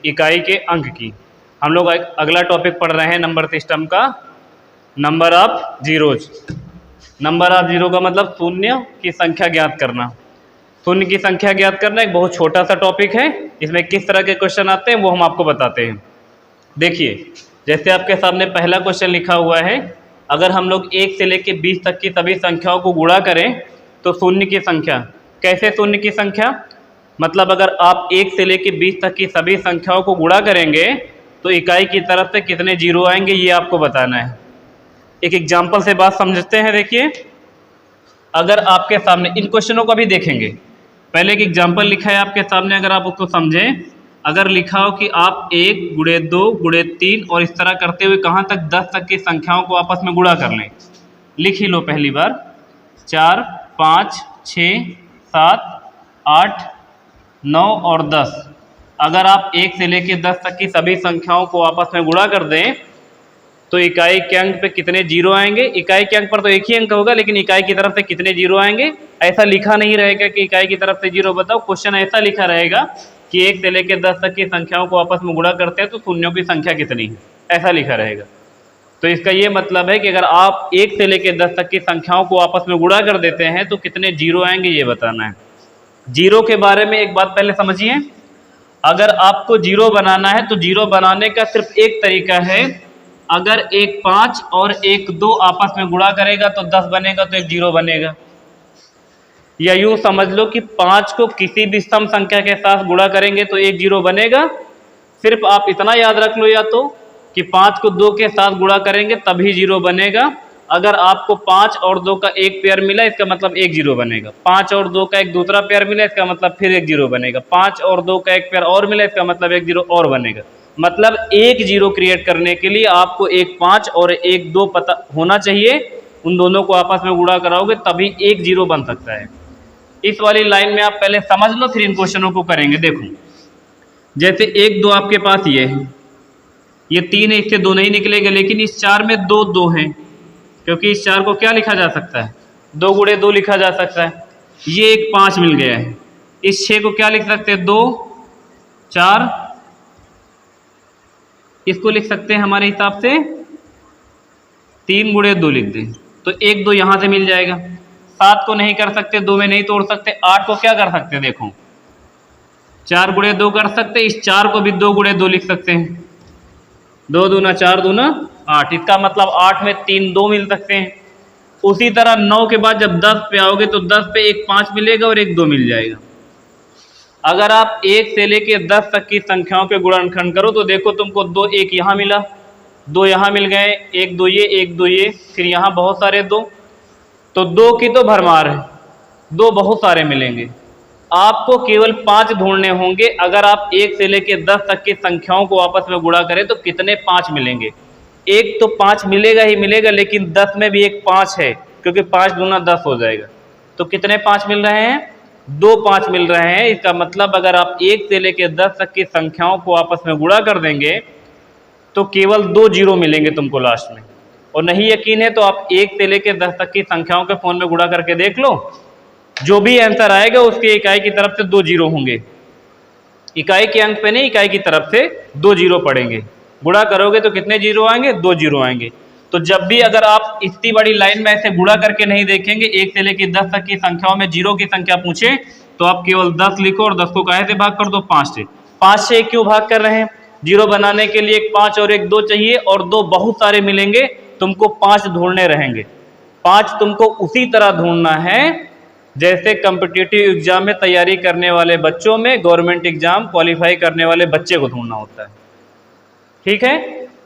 इकाई के अंक की। हम लोग अगला टॉपिक पढ़ रहे हैं नंबर सिस्टम का, number of zeros. Number of zero का मतलब शून्य की संख्या ज्ञात करना। शून्य की संख्या ज्ञात करना एक बहुत छोटा सा टॉपिक है। इसमें किस तरह के क्वेश्चन आते हैं वो हम आपको बताते हैं। देखिए, जैसे आपके सामने पहला क्वेश्चन लिखा हुआ है, अगर हम लोग 1 से लेकर 20 तक की सभी संख्याओं को गुणा करें तो शून्य की संख्या। कैसे शून्य की संख्या? मतलब अगर आप 1 से लेकर 20 तक की सभी संख्याओं को गुणा करेंगे तो इकाई की तरफ से कितने जीरो आएंगे ये आपको बताना है। एक एग्जाम्पल से बात समझते हैं। देखिए, अगर आपके सामने इन क्वेश्चनों को भी देखेंगे, पहले एक एग्जाम्पल लिखा है आपके सामने, अगर आप उसको समझें। अगर लिखा हो कि आप 1 गुणे 2 गुणे 3 और इस तरह करते हुए कहाँ तक 10 तक की संख्याओं को आपस में गुणा कर लें। लिख ही लो पहली बार। 4 5 6 7 8 9 और 10। अगर आप 1 से लेकर 10 तक की सभी संख्याओं को आपस में गुणा कर दें तो इकाई के अंक पे कितने जीरो आएंगे। इकाई के अंक पर तो एक ही अंक होगा, लेकिन इकाई की तरफ से कितने जीरो आएंगे ऐसा लिखा नहीं रहेगा कि इकाई की तरफ से जीरो बताओ। क्वेश्चन ऐसा लिखा रहेगा कि 1 से लेकर 10 तक की संख्याओं को आपस में गुणा करते हैं तो शून्यों की संख्या कितनी है, ऐसा लिखा रहेगा। तो इसका ये मतलब है कि अगर आप 1 से लेकर 10 तक की संख्याओं को आपस में गुणा कर देते हैं तो कितने जीरो आएंगे ये बताना है। जीरो के बारे में एक बात पहले समझिए। अगर आपको जीरो बनाना है तो जीरो बनाने का सिर्फ एक तरीका है। अगर एक 5 और एक 2 आपस में गुणा करेगा तो 10 बनेगा, तो एक जीरो बनेगा। या यूं समझ लो कि 5 को किसी भी सम संख्या के साथ गुणा करेंगे तो एक जीरो बनेगा। सिर्फ आप इतना याद रख लो या तो कि 5 को 2 के साथ गुणा करेंगे तभी जीरो बनेगा। अगर आपको 5 और 2 का एक पेयर मिला इसका मतलब एक जीरो बनेगा। 5 और 2 का एक दूसरा पेयर मिला इसका मतलब फिर एक जीरो बनेगा। 5 और 2 का एक पेयर और मिला इसका मतलब एक जीरो और बनेगा। मतलब एक जीरो क्रिएट करने के लिए आपको एक 5 और एक 2 पता होना चाहिए। उन दोनों को आपस में गुणा कराओगे तभी एक जीरो बन सकता है। इस वाली लाइन में आप पहले समझ लो, फिर इन क्वेश्चनों को करेंगे। देखो, जैसे 1 2 आपके पास ये 3 है, इससे 2 नहीं निकलेगा, लेकिन इस 4 में 2 2 हैं, क्योंकि इस 4 को क्या लिखा जा सकता है, 2 गुणे 2 लिखा जा सकता है। ये एक 5 मिल गया है। इस 6 को क्या लिख सकते हैं, 2 4, इसको लिख सकते हैं हमारे हिसाब से 3 गुणे 2 लिख दें तो 1 2 यहाँ से मिल जाएगा। 7 को नहीं कर सकते, 2 में नहीं तोड़ सकते। 8 को क्या कर सकते हैं, देखो 4 गुणे 2 कर सकते। इस 4 को भी 2 गुणे 2 लिख सकते हैं। 2 दूना 4 दूना 8, इसका मतलब 8 में 3 2 मिल सकते हैं। उसी तरह 9 के बाद जब 10 पे आओगे तो 10 पे एक 5 मिलेगा और एक 2 मिल जाएगा। अगर आप 1 से लेके 10 तक की संख्याओं के गुणनखंड करो तो देखो तुमको 2 1 यहाँ मिला, 2 यहाँ मिल गए, 1 2 ये 1 2 ये, फिर यहाँ बहुत सारे 2, तो 2 की तो भरमार है, 2 बहुत सारे मिलेंगे। आपको केवल 5 ढूंढने होंगे। अगर आप 1 से लेके 10 तक की संख्याओं को आपस में गुणा करें तो कितने 5 मिलेंगे। एक तो 5 मिलेगा ही मिलेगा, लेकिन 10 में भी एक 5 है, क्योंकि 5 दूना 10 हो जाएगा। तो कितने 5 मिल रहे हैं, 2 5 मिल रहे हैं। इसका मतलब अगर आप 1 से लेकर 10 तक की संख्याओं को आपस में गुणा कर देंगे तो केवल 2 जीरो मिलेंगे तुमको लास्ट में। और नहीं यकीन है तो आप 1 से लेकर 10 तक की संख्याओं के फोन में गुणा करके देख लो, जो भी आंसर आएगा उसके इकाई की तरफ से 2 जीरो होंगे। इकाई के अंक पे नहीं, इकाई की तरफ से 2 जीरो पड़ेंगे। गुणा करोगे तो कितने जीरो आएंगे, 2 जीरो आएंगे। तो जब भी अगर आप इतनी बड़ी लाइन में ऐसे गुणा करके नहीं देखेंगे, 1 से लेकर 10 तक की संख्याओं में जीरो की संख्या पूछे तो आप केवल 10 लिखो और 10 को काहे से भाग कर दो, 5 से। 5 से क्यों भाग कर रहे हैं, जीरो बनाने के लिए एक 5 और एक 2 चाहिए, और 2 बहुत सारे मिलेंगे, तुमको 5 ढूंढने रहेंगे। 5 तुमको उसी तरह ढूंढना है जैसे कॉम्पिटिटिव एग्जाम में तैयारी करने वाले बच्चों में गवर्नमेंट एग्जाम क्वालिफाई करने वाले बच्चे को ढूंढना होता है। ठीक है,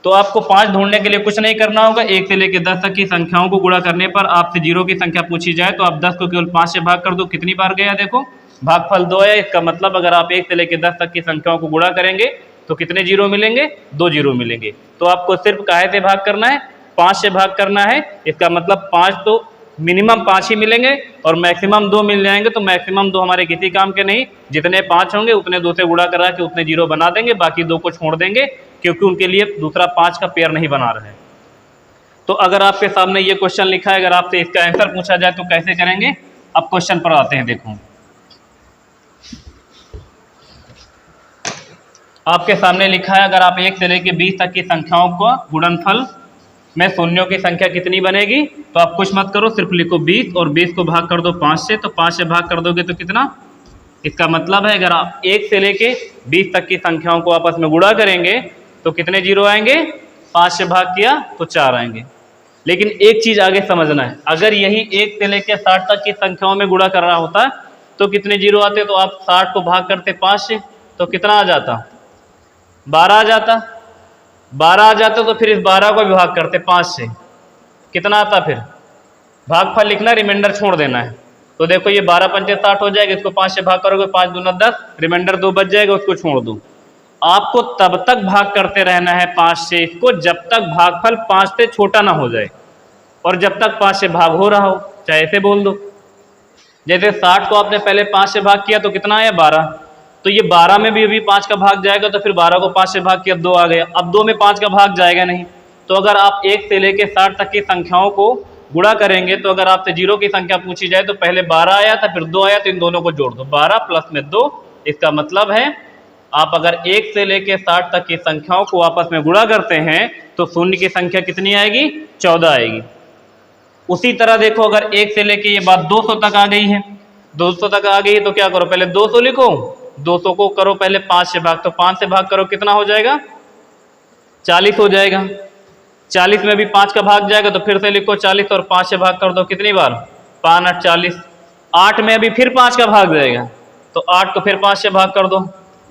तो आपको 5 ढूंढने के लिए कुछ नहीं करना होगा। 1 से लेकर 10 तक की संख्याओं को गुणा करने पर आपसे जीरो की संख्या पूछी जाए तो आप 10 को केवल 5 से भाग कर दो। कितनी बार गया, देखो भागफल 2 है। इसका मतलब अगर आप 1 से लेकर 10 तक की संख्याओं को गुणा करेंगे तो कितने जीरो मिलेंगे, 2 जीरो मिलेंगे। तो आपको सिर्फ काहे से भाग करना है, 5 से भाग करना है। इसका मतलब 5 तो मिनिमम 5 ही मिलेंगे और मैक्सिमम 2 मिल जाएंगे। तो मैक्सिमम 2 हमारे किसी काम के नहीं, जितने 5 होंगे उतने 2 से गुणा करा के उतने जीरो बना देंगे, बाकी 2 को छोड़ देंगे क्योंकि उनके लिए दूसरा 5 का पेयर नहीं बना रहे। तो अगर आपके सामने ये क्वेश्चन लिखा है, अगर आपसे इसका आंसर पूछा जाए तो कैसे करेंगे। अब क्वेश्चन पर आते हैं। देखो आपके सामने लिखा है अगर आप 1 से लेकर 20 तक की संख्याओं का गुणनफल में शून्यों की संख्या कितनी बनेगी, तो आप कुछ मत करो, सिर्फ लिखो 20 और 20 को भाग कर दो 5 से, तो 5 से भाग कर दोगे तो कितना। इसका मतलब है अगर आप 1 से लेके 20 तक की संख्याओं को आपस में गुणा करेंगे तो कितने जीरो आएंगे, 5 से भाग किया तो 4 आएंगे। लेकिन एक चीज आगे समझना है, अगर यही 1 से लेके 60 तक की संख्याओं में गुणा कर रहा होता तो कितने जीरो आते, तो आप 60 को भाग करते 5 से तो कितना आ जाता, 12 आ जाता। 12 आ जाता तो फिर इस 12 को भी भाग करते 5 से, कितना आता, फिर भागफल लिखना, रिमाइंडर छोड़ देना है। तो देखो ये 12 पंचे 60 हो जाएगा, इसको 5 से भाग करोगे 5 दूना 10, रिमाइंडर 2 बच जाएगा, उसको छोड़ दो। आपको तब तक भाग करते रहना है 5 से इसको जब तक भागफल 5 से छोटा ना हो जाए, और जब तक 5 से भाग हो रहा हो, चाहे ऐसे बोल दो। जैसे 60 को आपने पहले 5 से भाग किया तो कितना आया, 12, तो ये 12 में भी अभी 5 का भाग जाएगा, तो फिर 12 को 5 से भाग किया 2 आ गया। अब 2 में 5 का भाग जाएगा नहीं, तो अगर आप 1 से लेकर 60 तक की संख्याओं को गुणा करेंगे तो अगर आपसे जीरो की संख्या पूछी जाए तो पहले 12 आया था फिर 2 आया, तो इन दोनों को जोड़ दो, 12 प्लस में 2। इसका मतलब है आप अगर 1 से लेकर 60 तक की संख्याओं को आपस में गुणा करते हैं तो शून्य की संख्या कितनी आएगी, 14 आएगी। उसी तरह देखो अगर 1 से लेके ये बात 200 तक आ गई है, 200 तक आ गई है तो क्या करो, पहले 200 लिखो, 200 को करो पहले 5 से भाग, तो 5 से भाग करो कितना हो जाएगा, 40 हो जाएगा। 40 में भी 5 का भाग जाएगा तो फिर से लिखो 40 और 5 से भाग कर दो, कितनी बार, 5 8 40। 8 में अभी फिर 5 का भाग जाएगा तो 8 को फिर 5 से भाग कर दो,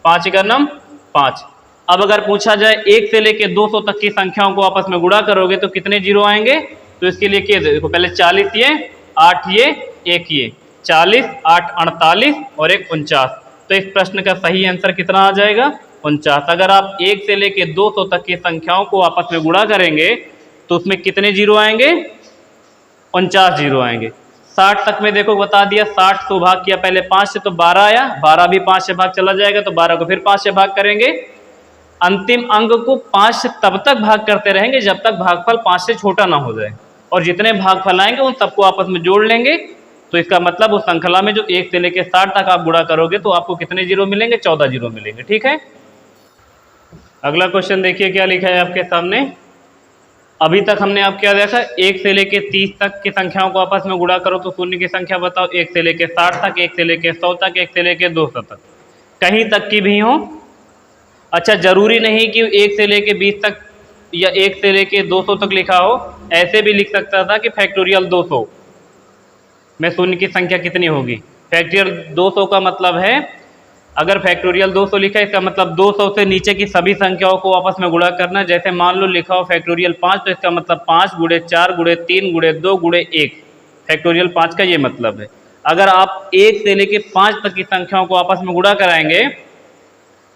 5 का नम 5। अब अगर पूछा जाए 1 से लेके 200 तक की संख्याओं को आपस में गुणा करोगे तो कितने जीरो आएंगे, तो इसके लिए क्या देखो, पहले 40 ये, 8 ये, 1 ये, 40 8 48 और 1 49। तो इस प्रश्न का सही आंसर कितना आ जाएगा, 49। अगर आप 1 से लेके 200 तक की संख्याओं को आपस में गुणा करेंगे तो उसमें कितने जीरो आएंगे, 49 जीरो आएंगे। 60 तक में देखो बता दिया, 60 को भाग किया पहले 5 से तो 12 आया, 12 भी 5 से भाग चला जाएगा तो 12 को फिर 5 से भाग करेंगे। अंतिम अंक को 5 से तब तक भाग करते रहेंगे जब तक भागफल 5 से छोटा ना हो जाए, और जितने भागफल आएंगे उन सबको आपस में जोड़ लेंगे। तो इसका मतलब उस श्रृंखला में जो 1 से लेकर 60 तक आप गुणा करोगे तो आपको कितने जीरो मिलेंगे, 14 जीरो मिलेंगे। ठीक है, अगला क्वेश्चन देखिए क्या लिखा है आपके सामने। अभी तक हमने आप क्या देखा, 1 से लेके 30 तक की संख्याओं को आपस में गुणा करो तो शून्य की संख्या बताओ। 1 से लेके 60 तक, 1 से लेके 100 तक, 1 से लेके 200 तक, कहीं तक की भी हो। अच्छा, जरूरी नहीं कि 1 से लेके 20 तक या 1 से लेके 200 तक लिखा हो, ऐसे भी लिख सकता था कि फैक्टोरियल 200 में शून्य की संख्या कितनी होगी। फैक्टोरियल 200 का मतलब है, अगर फैक्टोरियल 200 लिखा है इसका मतलब 200 से नीचे की सभी संख्याओं को आपस में गुणा करना। जैसे मान लो लिखा हो फैक्टोरियल 5 तो इसका मतलब 5 गुणे 4 गुणे 3 गुणे 2 गुणे 1, फैक्टोरियल 5 का ये मतलब है। अगर आप 1 से लेके 5 तक की संख्याओं को आपस में गुणा कराएंगे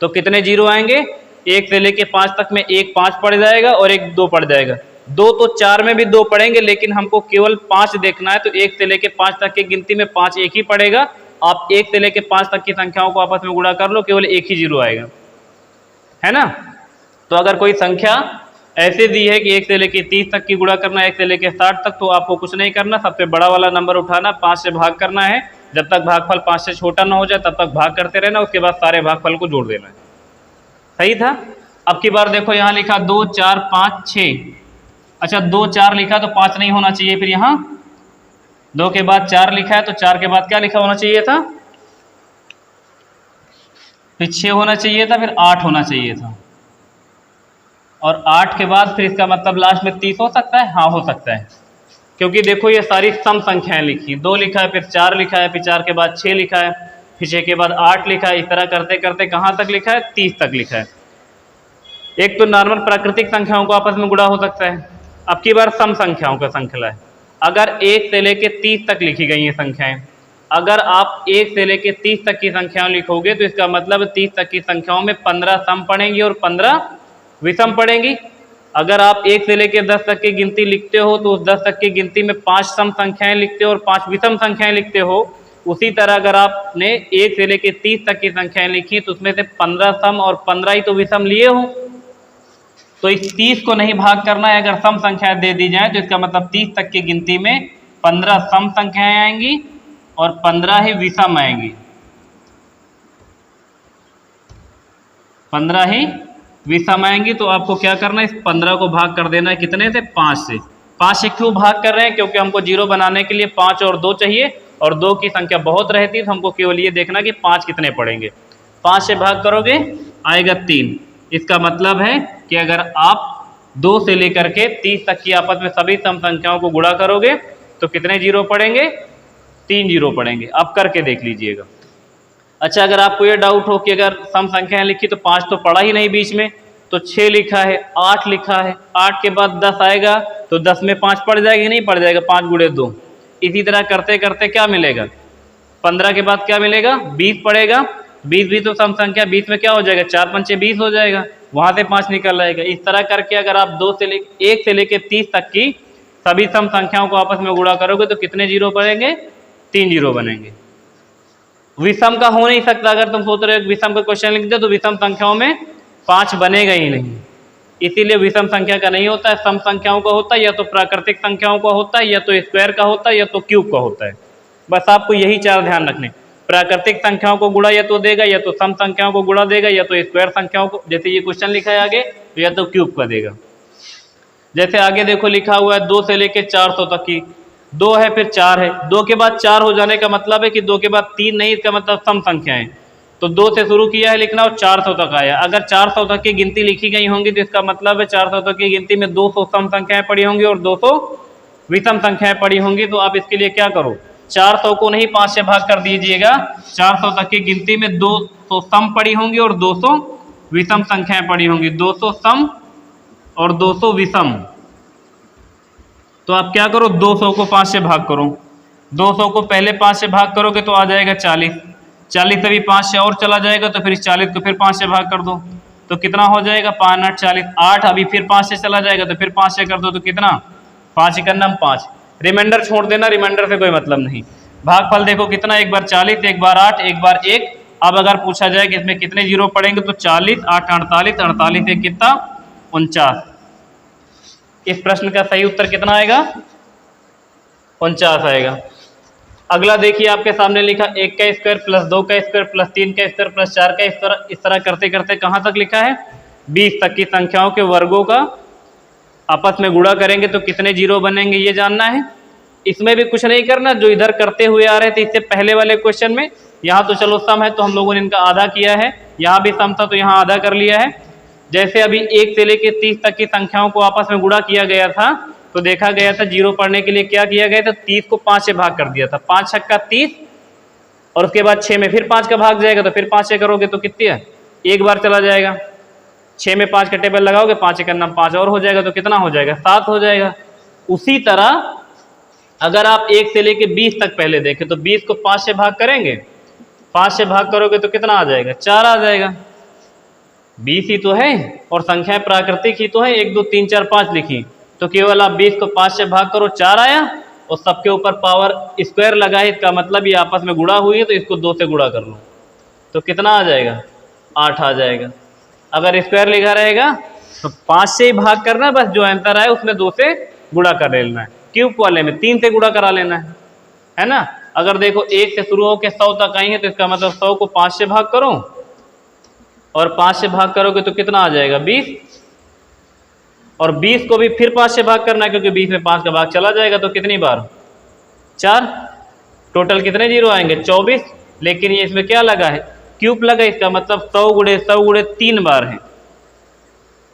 तो कितने जीरो आएंगे, 1 से लेके 5 तक में 1 5 पड़ जाएगा और 1 2 पड़ जाएगा। 2 तो 4 में भी 2 पड़ेंगे, लेकिन हमको केवल 5 देखना है तो 1 से लेके 5 तक की गिनती में 5 एक ही पड़ेगा। आप 1 से लेके 5 तक की संख्याओं को आपस में गुणा कर लो, केवल एक ही जीरो आएगा, है ना। तो अगर कोई संख्या ऐसे दी है कि 1 से लेके 30 तक की गुणा करना है, 1 से लेके 60 तक, तो आपको कुछ नहीं करना, सबसे बड़ा वाला नंबर उठाना, 5 से भाग करना है। जब तक भागफल 5 से छोटा ना हो जाए तब तक भाग करते रहना, उसके बाद सारे भागफल को जोड़ देना है। सही था। अब की बार देखो यहाँ लिखा 2 4 5 6। अच्छा, 2 4 लिखा तो 5 नहीं होना चाहिए, फिर यहाँ 2 के बाद 4 लिखा है तो 4 के बाद क्या लिखा होना चाहिए था, फिर 6 होना चाहिए था, फिर 8 होना चाहिए था, और 8 के बाद फिर इसका मतलब लास्ट में 30 हो सकता है। हाँ, हो सकता है, क्योंकि देखो ये सारी सम संख्याएं लिखी, 2 लिखा है, फिर 4 लिखा है, फिर 4 के बाद 6 लिखा है, फिर 6 के बाद 8 लिखा है। इस तरह करते करते कहाँ तक लिखा है, 30 तक लिखा है। एक तो नॉर्मल प्राकृतिक संख्याओं को आपस में गुणा हो सकता है, अब की बार सम संख्याओं का श्रृंखला है। अगर 1 से लेके 30 तक लिखी गई हैं संख्याएं, अगर आप 1 से लेके 30 तक की संख्याएं लिखोगे तो इसका मतलब 30 तक की संख्याओं में 15 सम पड़ेंगी और 15 विषम पड़ेंगी। अगर आप 1 से लेके 10 तक की गिनती लिखते हो तो उस 10 तक की गिनती में 5 सम संख्याएं लिखते हो और 5 विषम संख्याएं लिखते हो। उसी तरह अगर आपने 1 से लेके 30 तक की संख्याएं लिखी तो उसमें से 15 सम और 15 ही तो विषम लिए हो। तो इस 30 को नहीं भाग करना है, अगर सम संख्याएं दे दी जाए तो इसका मतलब 30 तक की गिनती में 15 सम संख्याएं आएंगी और 15 ही विषम आएंगी। 15 ही विषम आएंगी। तो आपको क्या करना है, इस 15 को भाग कर देना है कितने से, 5 से। 5 से क्यों भाग कर रहे हैं, क्योंकि हमको 0 बनाने के लिए 5 और 2 चाहिए, और 2 की संख्या बहुत रहती है, तो हमको केवल ये देखना कि 5 कितने पड़ेंगे। 5 से भाग करोगे आएगा 3। इसका मतलब है कि अगर आप 2 से लेकर के 30 तक की आपस में सभी सम संख्याओं को गुणा करोगे तो कितने जीरो पड़ेंगे, 3 जीरो पड़ेंगे। आप करके देख लीजिएगा। अच्छा, अगर आपको ये डाउट हो कि अगर सम संख्याएं लिखी तो 5 तो पड़ा ही नहीं बीच में, तो 6 लिखा है, 8 लिखा है, 8 के बाद 10 आएगा तो 10 में 5 पड़ जाएगा कि नहीं पड़ जाएगा, 5 गुणे 2। इसी तरह करते करते क्या मिलेगा, 15 के बाद क्या मिलेगा, 20 पड़ेगा। 20 भी तो सम संख्या, 20 में क्या हो जाएगा, 4 पंचे 20 हो जाएगा, वहां से 5 निकल आएगा। इस तरह करके अगर आप 1 से लेके 30 तक की सभी सम संख्याओं को आपस में गुणा करोगे तो कितने जीरो बनेंगे, 3 जीरो बनेंगे। विषम का हो नहीं सकता। अगर तुम सोच रहे हो विषम का क्वेश्चन लिख दो तो विषम संख्याओं में 5 बनेगा ही नहीं, इसीलिए विषम संख्या का नहीं होता है। सम संख्याओं का होता है, या तो प्राकृतिक संख्याओं का होता है, या तो स्क्वायर का होता है, या तो क्यूब का होता है। बस आपको यही 4 ध्यान रखने। प्राकृतिक संख्याओं को गुणा या तो देगा, या तो सम संख्याओं को गुणा देगा, या तो स्क्वायर संख्याओं को, जैसे ये क्वेश्चन लिखा है आगे, तो या तो क्यूब का देगा। जैसे आगे देखो लिखा हुआ है 2 से लेके 400 तक की, 2 है फिर 4 है, 2 के बाद 4 हो जाने का मतलब है कि 2 के बाद 3 नहीं, इसका मतलब सम संख्या है। तो 2 से शुरू किया है लिखना और 400 तक आया। अगर 400 तक की गिनती लिखी गई होंगी तो इसका मतलब है 400 तक की गिनती में 200 सम संख्याएं पड़ी होंगी और 200 विषम संख्याएं पड़ी होंगी। तो आप इसके लिए क्या करो, 400 को नहीं 5 से भाग कर दीजिएगा। 400 तक की गिनती में 200 सम पड़ी होंगी और 200 विषम संख्याएं पड़ी होंगी, 200 सम और 200 विषम। तो आप क्या करो, 200 को 5 से भाग करो। 200 को पहले 5 से भाग करोगे तो आ जाएगा 40। 40 अभी 5 से और चला जाएगा तो फिर इस 40 को फिर 5 से भाग कर दो तो कितना हो जाएगा, 5 8 40। 8 अभी फिर 5 से चला जाएगा तो फिर 5 से कर दो तो कितना, 5 इकन्नम 5। रिमाइंडर छोड़ देना, रिमाइंडर से कोई मतलब नहीं। भागफल देखो कितना, एक बार 40, एक बार 8, एक बार 1। अब अगर पूछा जाए कि इसमें कितने जीरो पड़ेंगे तो 40 8 48, 48 एक कितना, 49। इस प्रश्न का सही उत्तर कितना आएगा, 49 आएगा। अगला देखिए आपके सामने लिखा 1 का स्क्वायर प्लस 2 का स्क्वायर प्लस 3 का स्क्वायर प्लस 4 का, इस तरह करते करते कहाँ तक लिखा है, 20 तक की संख्याओं के वर्गों का आपस में गुणा करेंगे तो कितने जीरो बनेंगे ये जानना है। इसमें भी कुछ नहीं करना, जो इधर करते हुए आ रहे थे इससे पहले वाले क्वेश्चन में। यहाँ तो चलो सम है तो हम लोगों ने इनका आधा किया है, यहाँ भी सम था तो यहाँ आधा कर लिया है। जैसे अभी 1 से लेके 30 तक की संख्याओं को आपस में गुणा किया गया था तो देखा गया था जीरो पढ़ने के लिए क्या किया गया था, 30 को 5 से भाग कर दिया था। 5 छक्का 30 और उसके बाद 6 में फिर 5 का भाग जाएगा तो फिर 5 से करोगे तो कितनी है, एक बार चला जाएगा। 6 में 5 का टेबल लगाओगे, 5 एक नाम 5 और हो जाएगा तो कितना हो जाएगा, 7 हो जाएगा। उसी तरह अगर आप 1 से लेके 20 तक पहले देखें तो 20 को 5 से भाग करेंगे, 5 से भाग करोगे तो कितना आ जाएगा, 4 आ जाएगा। 20 ही तो है और संख्याएं प्राकृतिक ही तो है, 1 2 3 4 5 लिखी, तो केवल आप 20 को 5 से भाग करो, 4 आया और सबके ऊपर पावर स्क्वायर लगा है, इसका मतलब ये आपस में गुणा हुई है तो इसको 2 से गुणा कर लो तो कितना आ जाएगा, 8 आ जाएगा। अगर स्क्वायर लिखा रहेगा तो 5 से ही भाग करना, बस जो आंसर आए उसमें 2 से गुणा कर लेना है। क्यूब वाले में 3 से गुणा करा लेना है ना। अगर देखो 1 से शुरू होकर 100 तक आई है तो इसका मतलब 100 को 5 से भाग करो और 5 से भाग करोगे तो कितना आ जाएगा, 20। और 20 को भी फिर 5 से भाग करना है क्योंकि 20 में 5 का भाग चला जाएगा तो कितनी बार, 4। टोटल कितने जीरो आएंगे, 24। लेकिन ये इसमें क्या लगा है, क्यूब लगा, इसका मतलब 100 गुणे 3 बार है।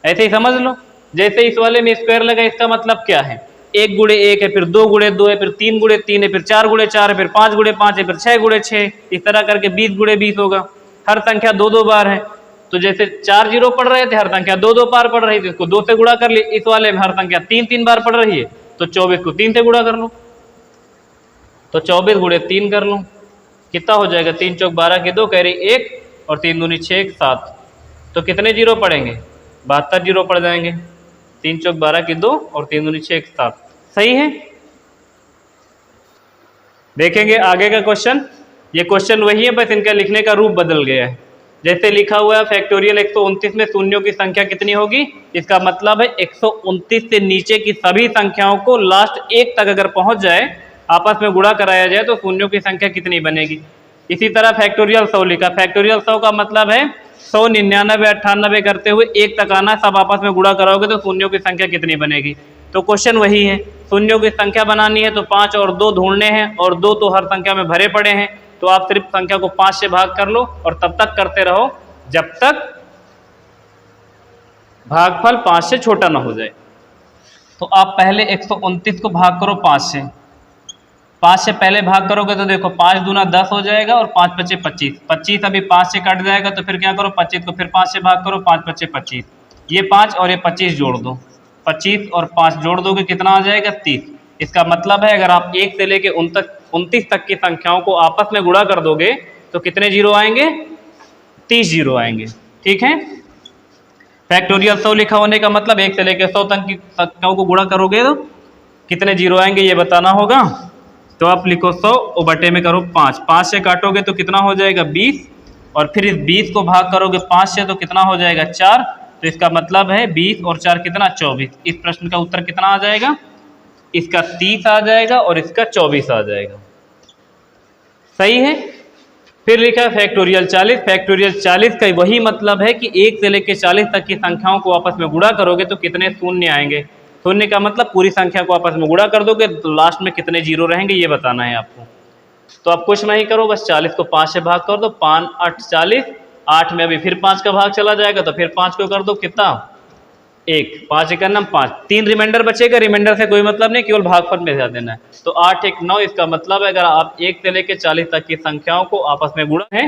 ऐसे ही समझ लो। जैसे इस वाले में स्क्वायर लगा, इसका मतलब क्या है, 1 गुणे 1 है, फिर 2 गुणे 2 है, फिर 3 गुणे 3 है, फिर 4 गुणे 4 है, फिर 5 गुणे 5 है, फिर 6 गुणे 6। इस तरह करके 20 गुणे 20 होगा। हर संख्या 2 बार है, तो जैसे 4 जीरो पढ़ रहे थे, हर संख्या 2 बार पढ़ रही थी, इसको 2 से गुणा कर ली। इस वाले में हर संख्या 3 बार पढ़ रही है तो 24 को 3 से गुणा कर लो, तो 24 गुणे 3 कर लो, कितना हो जाएगा, 3 चौक 12 के 2 कैरी 1 और 3 दूनी 6 7। तो कितने जीरो पड़ेंगे, 72 जीरो पड़ जाएंगे। 3 चौक 12 की 2 और 3 दूनी 6 7। सही है। देखेंगे आगे का क्वेश्चन। ये क्वेश्चन वही है, बस इनका लिखने का रूप बदल गया है। जैसे लिखा हुआ है फैक्टोरियल 129 में शून्यों की संख्या कितनी होगी, इसका मतलब है 129 से नीचे की सभी संख्याओं को लास्ट 1 तक अगर पहुंच जाए, आपस में गुणा कराया जाए तो शून्यों की संख्या कितनी बनेगी। इसी तरह फैक्टोरियल 100 लिखा, फैक्टोरियल 100 का मतलब है 100, 99, 98 करते हुए 1 तक आना, सब आपस में गुणा कराओगे तो शून्यों की संख्या कितनी बनेगी। तो क्वेश्चन वही है, शून्यों की संख्या बनानी है तो 5 और 2 ढूंढने हैं, और 2 तो हर संख्या में भरे पड़े हैं, तो आप सिर्फ संख्या को 5 से भाग कर लो और तब तक करते रहो जब तक भागफल 5 से छोटा ना हो जाए। तो आप पहले 129 को भाग करो 5 से, 5 से पहले भाग करोगे तो देखो 5 दूना 10 हो जाएगा और 5 पचे 25, 25 अभी 5 से कट जाएगा तो फिर क्या करो 25 को फिर 5 से भाग करो, 5 पचे 25, ये 5 और ये 25 जोड़ दो, 25 और 5 जोड़ दोगे कितना आ जाएगा 30। इसका मतलब है अगर आप 1 से लेके 29 तक की संख्याओं को आपस में गुणा कर दोगे तो कितने जीरो आएंगे, 30 जीरो आएंगे। ठीक है, फैक्टोरियल 100 लिखा होने का मतलब 1 से लेकर 100 तक की संख्याओं को गुणा करोगे तो कितने जीरो आएंगे ये बताना होगा। तो आप लिखो 100 और बटे में करो 5, 5 से काटोगे तो कितना हो जाएगा 20, और फिर इस 20 को भाग करोगे 5 से तो कितना हो जाएगा 4, तो इसका मतलब है 20 और 4 कितना 24। इस प्रश्न का उत्तर कितना आ जाएगा, इसका 30 आ जाएगा और इसका 24 आ जाएगा। सही है। फिर लिखा है फैक्टोरियल 40, फैक्टोरियल 40 का वही मतलब है कि 1 से लेकर 40 तक की संख्याओं को आपस में गुणा करोगे तो कितने शून्य आएंगे। शून्य का मतलब पूरी संख्या को आपस में गुणा कर दोगे तो लास्ट में कितने जीरो रहेंगे ये बताना है आपको। तो आप कुछ नहीं करो, बस 40 को 5 से भाग कर दो, 5 8 40, 8 में अभी फिर 5 का भाग चला जाएगा तो फिर 5 को कर दो कितना 1, 5 एक नम 5, 3 रिमाइंडर बचेगा, रिमाइंडर से कोई मतलब नहीं, केवल भागफल में ध्यान देना है। तो 8 1 9, इसका मतलब है अगर आप 1 से लेकर 40 तक की संख्याओं को आपस में गुणा है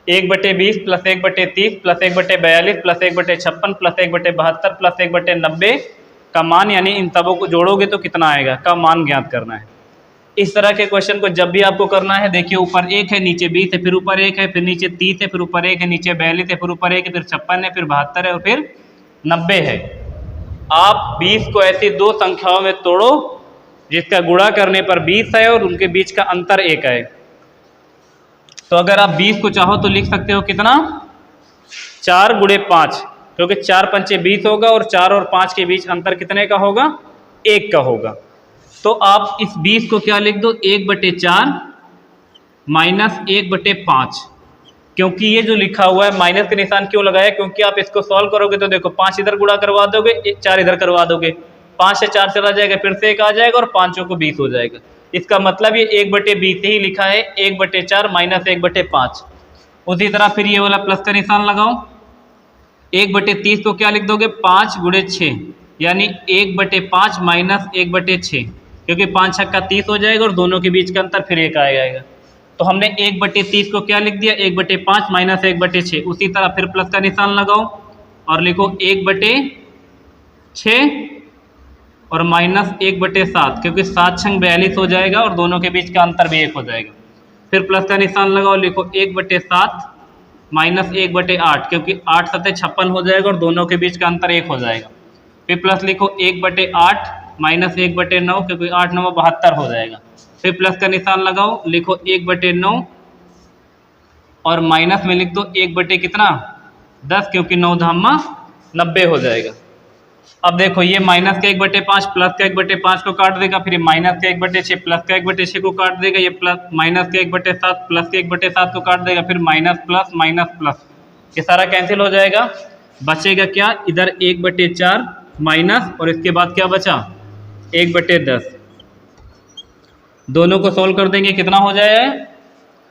1/20 plus 1/30 plus 1/42 plus 1/56 plus 1/72 plus 1/90 का मान, यानी इन सबों को जोड़ोगे तो कितना आएगा का मान ज्ञात करना है। इस तरह के क्वेश्चन को जब भी आपको करना है, देखिए ऊपर 1 है नीचे 20 है, फिर ऊपर 1 है फिर नीचे 30 है, फिर ऊपर 1 है नीचे 42 है, फिर ऊपर 1 है फिर 56 है, फिर 72 है और फिर 90 है। आप 20 को ऐसी दो संख्याओं में तोड़ो जिसका गुणा करने पर 20 है और उनके बीच का अंतर 1 है। तो अगर आप 20 को चाहो तो लिख सकते हो कितना 4 गुणे 5, क्योंकि 4 पंचे 20 होगा और 4 और 5 के बीच अंतर कितने का होगा 1 का होगा। तो आप इस 20 को क्या लिख दो 1/4 माइनस 1/5, क्योंकि ये जो लिखा हुआ है माइनस के निशान क्यों लगाया, क्योंकि आप इसको सॉल्व करोगे तो देखो 5 इधर गुणा करवा दोगे 4 इधर करवा दोगे, 5 से 4 चला जाएगा फिर से 1 आ जाएगा और 5 को 20 हो जाएगा। इसका मतलब ये 1/20 ही लिखा है, 1/4 माइनस 1/5। उसी तरह फिर ये वाला प्लस का निशान लगाओ, 1/30 को क्या लिख दोगे 5 गुणे 6, यानी 1/5 माइनस 1/6, क्योंकि 5 6 का 30 हो जाएगा और दोनों के बीच का अंतर फिर 1 आ जाएगा। तो हमने 1/30 को क्या लिख दिया 1/5 माइनस 1/6। उसी तरह फिर प्लस का निशान लगाओ और लिखो 1/6 और माइनस 1/7, क्योंकि 7 6 42 हो जाएगा और दोनों के बीच का अंतर भी 1 हो जाएगा। फिर प्लस का निशान लगाओ, लिखो 1/7 माइनस 1/8, क्योंकि 8 7 56 हो जाएगा और दोनों के बीच का अंतर 1 हो जाएगा। फिर प्लस लिखो 1/8 माइनस 1/9, क्योंकि 8 9 72 हो जाएगा। फिर प्लस का निशान लगाओ, लिखो 1/9 और माइनस में लिख दो 1 कितना 10, क्योंकि 9 धामा 90 हो जाएगा। अब देखो ये माइनस का 1/5 प्लस का 1/5 को काट देगा, फिर माइनस का 1/6 प्लस का 1/6 को काट देगा, ये प्लस माइनस का 1/7 प्लस के 1/7 को काट देगा, फिर माइनस प्लस माइनस प्लस, ये सारा कैंसिल हो जाएगा। बचेगा क्या इधर 1/4 माइनस और इसके बाद क्या बचा 1/10। दोनों को सोल्व कर देंगे कितना हो जाएगा,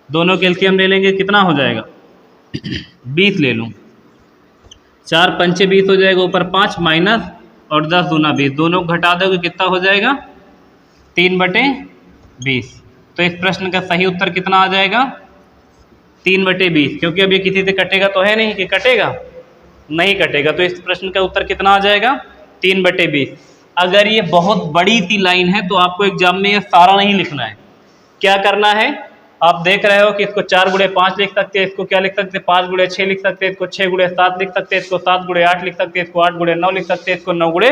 दोनों के एलसीएम ले लेंगे कितना हो जाएगा 20 ले लूँ, 4 पंचे 20 हो जाएगा, ऊपर 5 माइनस और 10 दूना 20, दोनों को घटा दोगे कितना हो जाएगा 3/20। तो इस प्रश्न का सही उत्तर कितना आ जाएगा 3/20, क्योंकि अब ये किसी से कटेगा तो है नहीं कि कटेगा, नहीं कटेगा। तो इस प्रश्न का उत्तर कितना आ जाएगा 3/20। अगर ये बहुत बड़ी सी लाइन है तो आपको एग्जाम में ये सारा नहीं लिखना है। क्या करना है, आप देख रहे हो कि इसको 4 गुणे 5 लिख सकते हैं, इसको क्या लिख सकते हैं 5 गुणे 6 लिख सकते हैं, इसको 6 गुणे 7 लिख सकते हैं, इसको 7 गुणे 8 लिख सकते हैं, इसको 8 गुणे 9 लिख सकते हैं, इसको 9 गुणे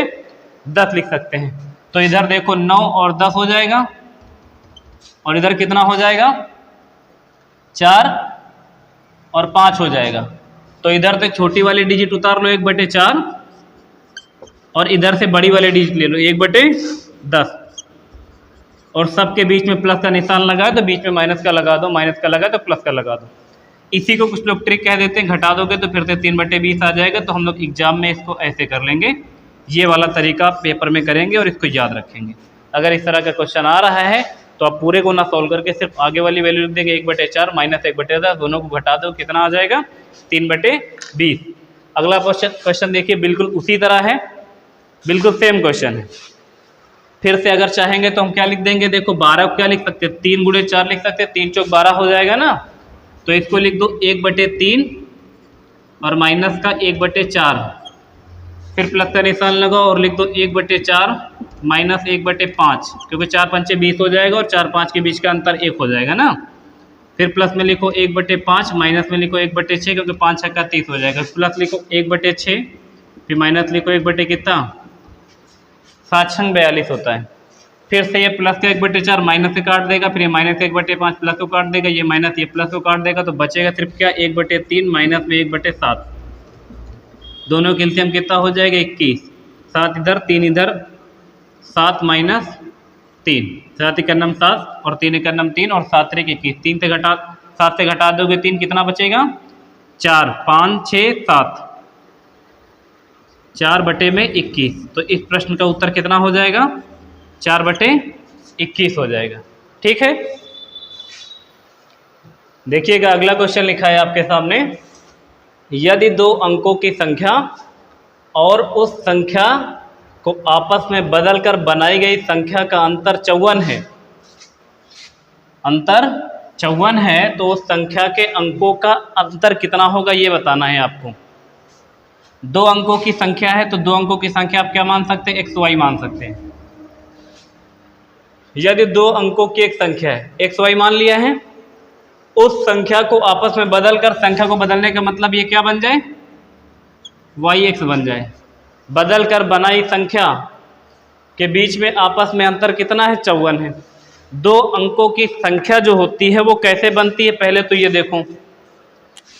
10 लिख सकते हैं। तो इधर देखो 9 और 10 हो जाएगा और इधर कितना हो जाएगा 4 और 5 हो जाएगा। तो इधर से छोटी वाली डिजिट उतार लो 1/4 और इधर से बड़ी वाली डिजिट ले लो 1/10। और सबके बीच में प्लस का निशान लगा है तो बीच में माइनस का लगा दो, माइनस का लगा तो प्लस का लगा दो। इसी को कुछ लोग ट्रिक कह देते हैं, घटा दोगे तो फिर से 3/20 आ जाएगा। तो हम लोग एग्जाम में इसको ऐसे कर लेंगे, ये वाला तरीका आप पेपर में करेंगे और इसको याद रखेंगे। अगर इस तरह का क्वेश्चन आ रहा है तो आप पूरे को ना सॉल्व करके सिर्फ आगे वाली वैल्यू लिख देंगे 1/4 माइनस 1/10, दोनों को घटा दो, कितना आ जाएगा 3/20। अगला क्वेश्चन देखिए, बिल्कुल उसी तरह है, बिल्कुल सेम क्वेश्चन है। फिर से अगर चाहेंगे तो हम क्या लिख देंगे, देखो 12 को क्या लिख सकते हैं, 3 × 4 लिख सकते हैं, 3 × 12 हो जाएगा ना। तो इसको लिख दो 1/3 और माइनस का 1/4, फिर प्लस का निशान लगाओ और लिख दो 1/4 माइनस 1/5, क्योंकि 4 × 5 = 20 हो जाएगा और 4 5 के बीच का अंतर 1 हो जाएगा ना। फिर प्लस में लिखो 1/5, माइनस में लिखो 1/6, क्योंकि 5 × 6 = 30 हो जाएगा। प्लस लिखो 1/6, फिर माइनस लिखो 1 कितना 7 × 42 होता है। फिर से ये प्लस का 1/4 माइनस से काट देगा, फिर ये माइनस 1/5 प्लस को काट देगा, ये माइनस ये प्लस को काट देगा, तो बचेगा सिर्फ क्या 1/3 माइनस में 1/7। दोनों के एलसीएम कितना हो जाएगा 21, 7 इधर 3 इधर, 7 माइनस 3, 7 × 9 7 और 3 × 9 3 और 7 × 21, 3 से घटा 7 से घटा दोगे 3, कितना बचेगा 4, 5 6 7, 4/21। तो इस प्रश्न का उत्तर कितना हो जाएगा 4/21 हो जाएगा। ठीक है, देखिएगा अगला क्वेश्चन लिखा है आपके सामने, यदि 2 अंकों की संख्या और उस संख्या को आपस में बदलकर बनाई गई संख्या का अंतर 54 है, अंतर 54 है, तो उस संख्या के अंकों का अंतर कितना होगा ये बताना है आपको। 2 अंकों की संख्या है तो 2 अंकों की संख्या आप क्या मान सकते हैं, XY मान सकते हैं। यदि 2 अंकों की एक संख्या है, XY मान लिया है, उस संख्या को आपस में बदलकर, संख्या को बदलने का मतलब ये क्या बन जाए YX बन जाए। बदलकर बनाई संख्या के बीच में आपस में अंतर कितना है 54 है। 2 अंकों की संख्या जो होती है वो कैसे बनती है, पहले तो ये देखो,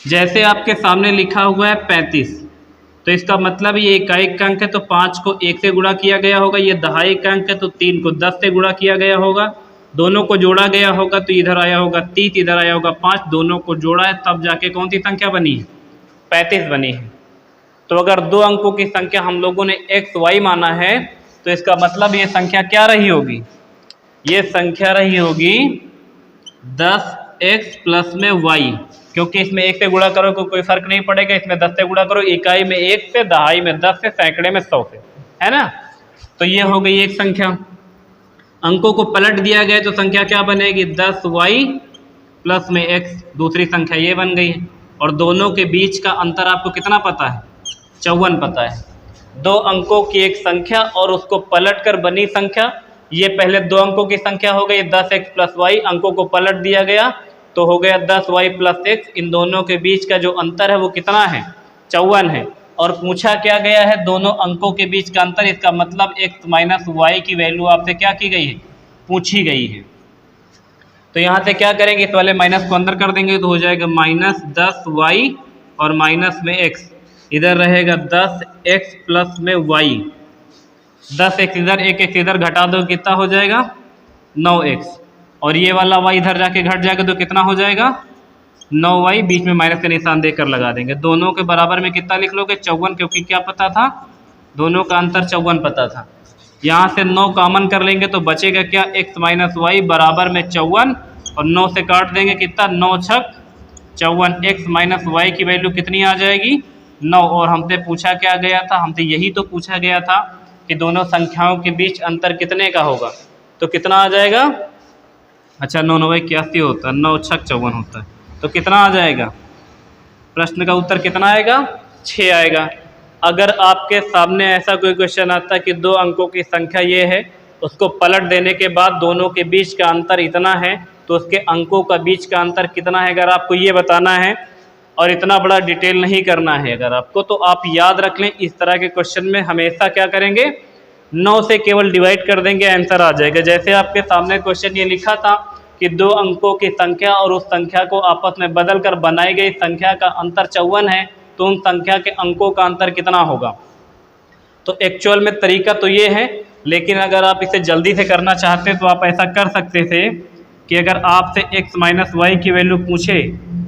जैसे आपके सामने लिखा हुआ है 35, तो इसका मतलब ये इकाई का अंक है तो 5 को 1 से गुणा किया गया होगा, ये दहाई का अंक है तो 3 को 10 से गुणा किया गया होगा, दोनों को जोड़ा गया होगा तो इधर आया होगा 30, इधर आया होगा 5, दोनों को जोड़ा है तब जाके कौन सी संख्या बनी है 35 बनी है। तो अगर 2 अंकों की संख्या हम लोगों ने XY माना है तो इसका मतलब ये संख्या क्या रही होगी, ये संख्या रही होगी 10x प्लस में y, क्योंकि इसमें 1 से गुणा करो कोई फर्क नहीं पड़ेगा, इसमें 10 से गुणा करो, इकाई में 1 से, दहाई में 10 से, सैकड़े में 100 से, है ना। तो ये हो गई एक संख्या। अंकों को पलट दिया गया तो संख्या क्या बनेगी 10y प्लस में x, दूसरी संख्या ये बन गई है। और दोनों के बीच का अंतर आपको कितना पता है 54 पता है। 2 अंकों की एक संख्या और उसको पलट कर बनी संख्या, ये पहले 2 अंकों की संख्या हो गई 10x प्लस y, अंकों को पलट दिया गया तो हो गया 10y प्लस x। इन दोनों के बीच का जो अंतर है वो कितना है 54 है। और पूछा क्या गया है दोनों अंकों के बीच का अंतर, इसका मतलब x माइनस वाई की वैल्यू आपसे क्या की गई है, पूछी गई है। तो यहाँ से क्या करेंगे, इस वाले माइनस को अंदर कर देंगे तो हो जाएगा -10y और माइनस में x, इधर रहेगा 10x प्लस में y, 10x इधर 1x इधर घटा दो कितना हो जाएगा 9x, और ये वाला y इधर जाके घट जाएगा तो कितना हो जाएगा 9y, बीच में माइनस का निशान देकर लगा देंगे। दोनों के बराबर में कितना लिख लोगे 54, क्योंकि क्या पता था दोनों का अंतर 54 पता था। यहाँ से 9 कॉमन कर लेंगे तो बचेगा क्या x माइनस वाई बराबर में 54, और 9 से काट देंगे कितना 9 छक 54, x माइनस वाई की वैल्यू कितनी आ जाएगी 9। और हमसे पूछा क्या गया था, हमसे यही तो पूछा गया था कि दोनों संख्याओं के बीच अंतर कितने का होगा, तो कितना आ जाएगा, अच्छा 9 9 81 होता है, 9 छक 54 होता है, तो कितना आ जाएगा, प्रश्न का उत्तर कितना आएगा 6 आएगा। अगर आपके सामने ऐसा कोई क्वेश्चन आता है कि 2 अंकों की संख्या ये है, उसको पलट देने के बाद दोनों के बीच का अंतर इतना है, तो उसके अंकों का बीच का अंतर कितना है, अगर आपको ये बताना है और इतना बड़ा डिटेल नहीं करना है अगर आपको, तो आप याद रख लें इस तरह के क्वेश्चन में हमेशा क्या करेंगे 9 से केवल डिवाइड कर देंगे, आंसर आ जाएगा। जैसे आपके सामने क्वेश्चन ये लिखा था कि 2 अंकों की संख्या और उस संख्या को आपस में बदल कर बनाई गई संख्या का अंतर 54 है, तो उन संख्या के अंकों का अंतर कितना होगा। तो एक्चुअल में तरीका तो ये है लेकिन अगर आप इसे जल्दी से करना चाहते तो आप ऐसा कर सकते थे कि अगर आपसे x माइनस वाई की वैल्यू पूछे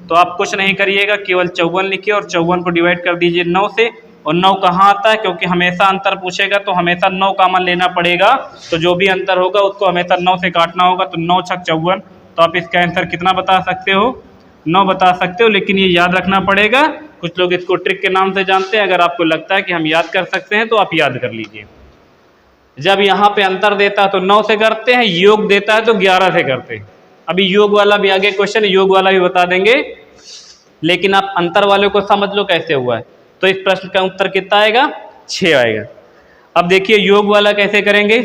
तो आप कुछ नहीं करिएगा, केवल 54 लिखिए और 54 को डिवाइड कर दीजिए 9 से। और 9 कहाँ आता है, क्योंकि हमेशा अंतर पूछेगा तो हमेशा 9 कॉमन लेना पड़ेगा, तो जो भी अंतर होगा उसको हमेशा 9 से काटना होगा। तो 9 छक 54, तो आप इसका आंसर कितना बता सकते हो, 9 बता सकते हो। लेकिन ये याद रखना पड़ेगा, कुछ लोग इसको ट्रिक के नाम से जानते हैं। अगर आपको लगता है कि हम याद कर सकते हैं तो आप याद कर लीजिए। जब यहाँ पे अंतर देता है तो 9 से करते हैं, योग देता है तो 11 से करते हैं। अभी योग वाला भी आगे क्वेश्चन, योग वाला भी बता देंगे, लेकिन आप अंतर वाले को समझ लो कैसे हुआ है। तो इस प्रश्न का उत्तर कितना आएगा, 6 आएगा। अब देखिए योग वाला कैसे करेंगे।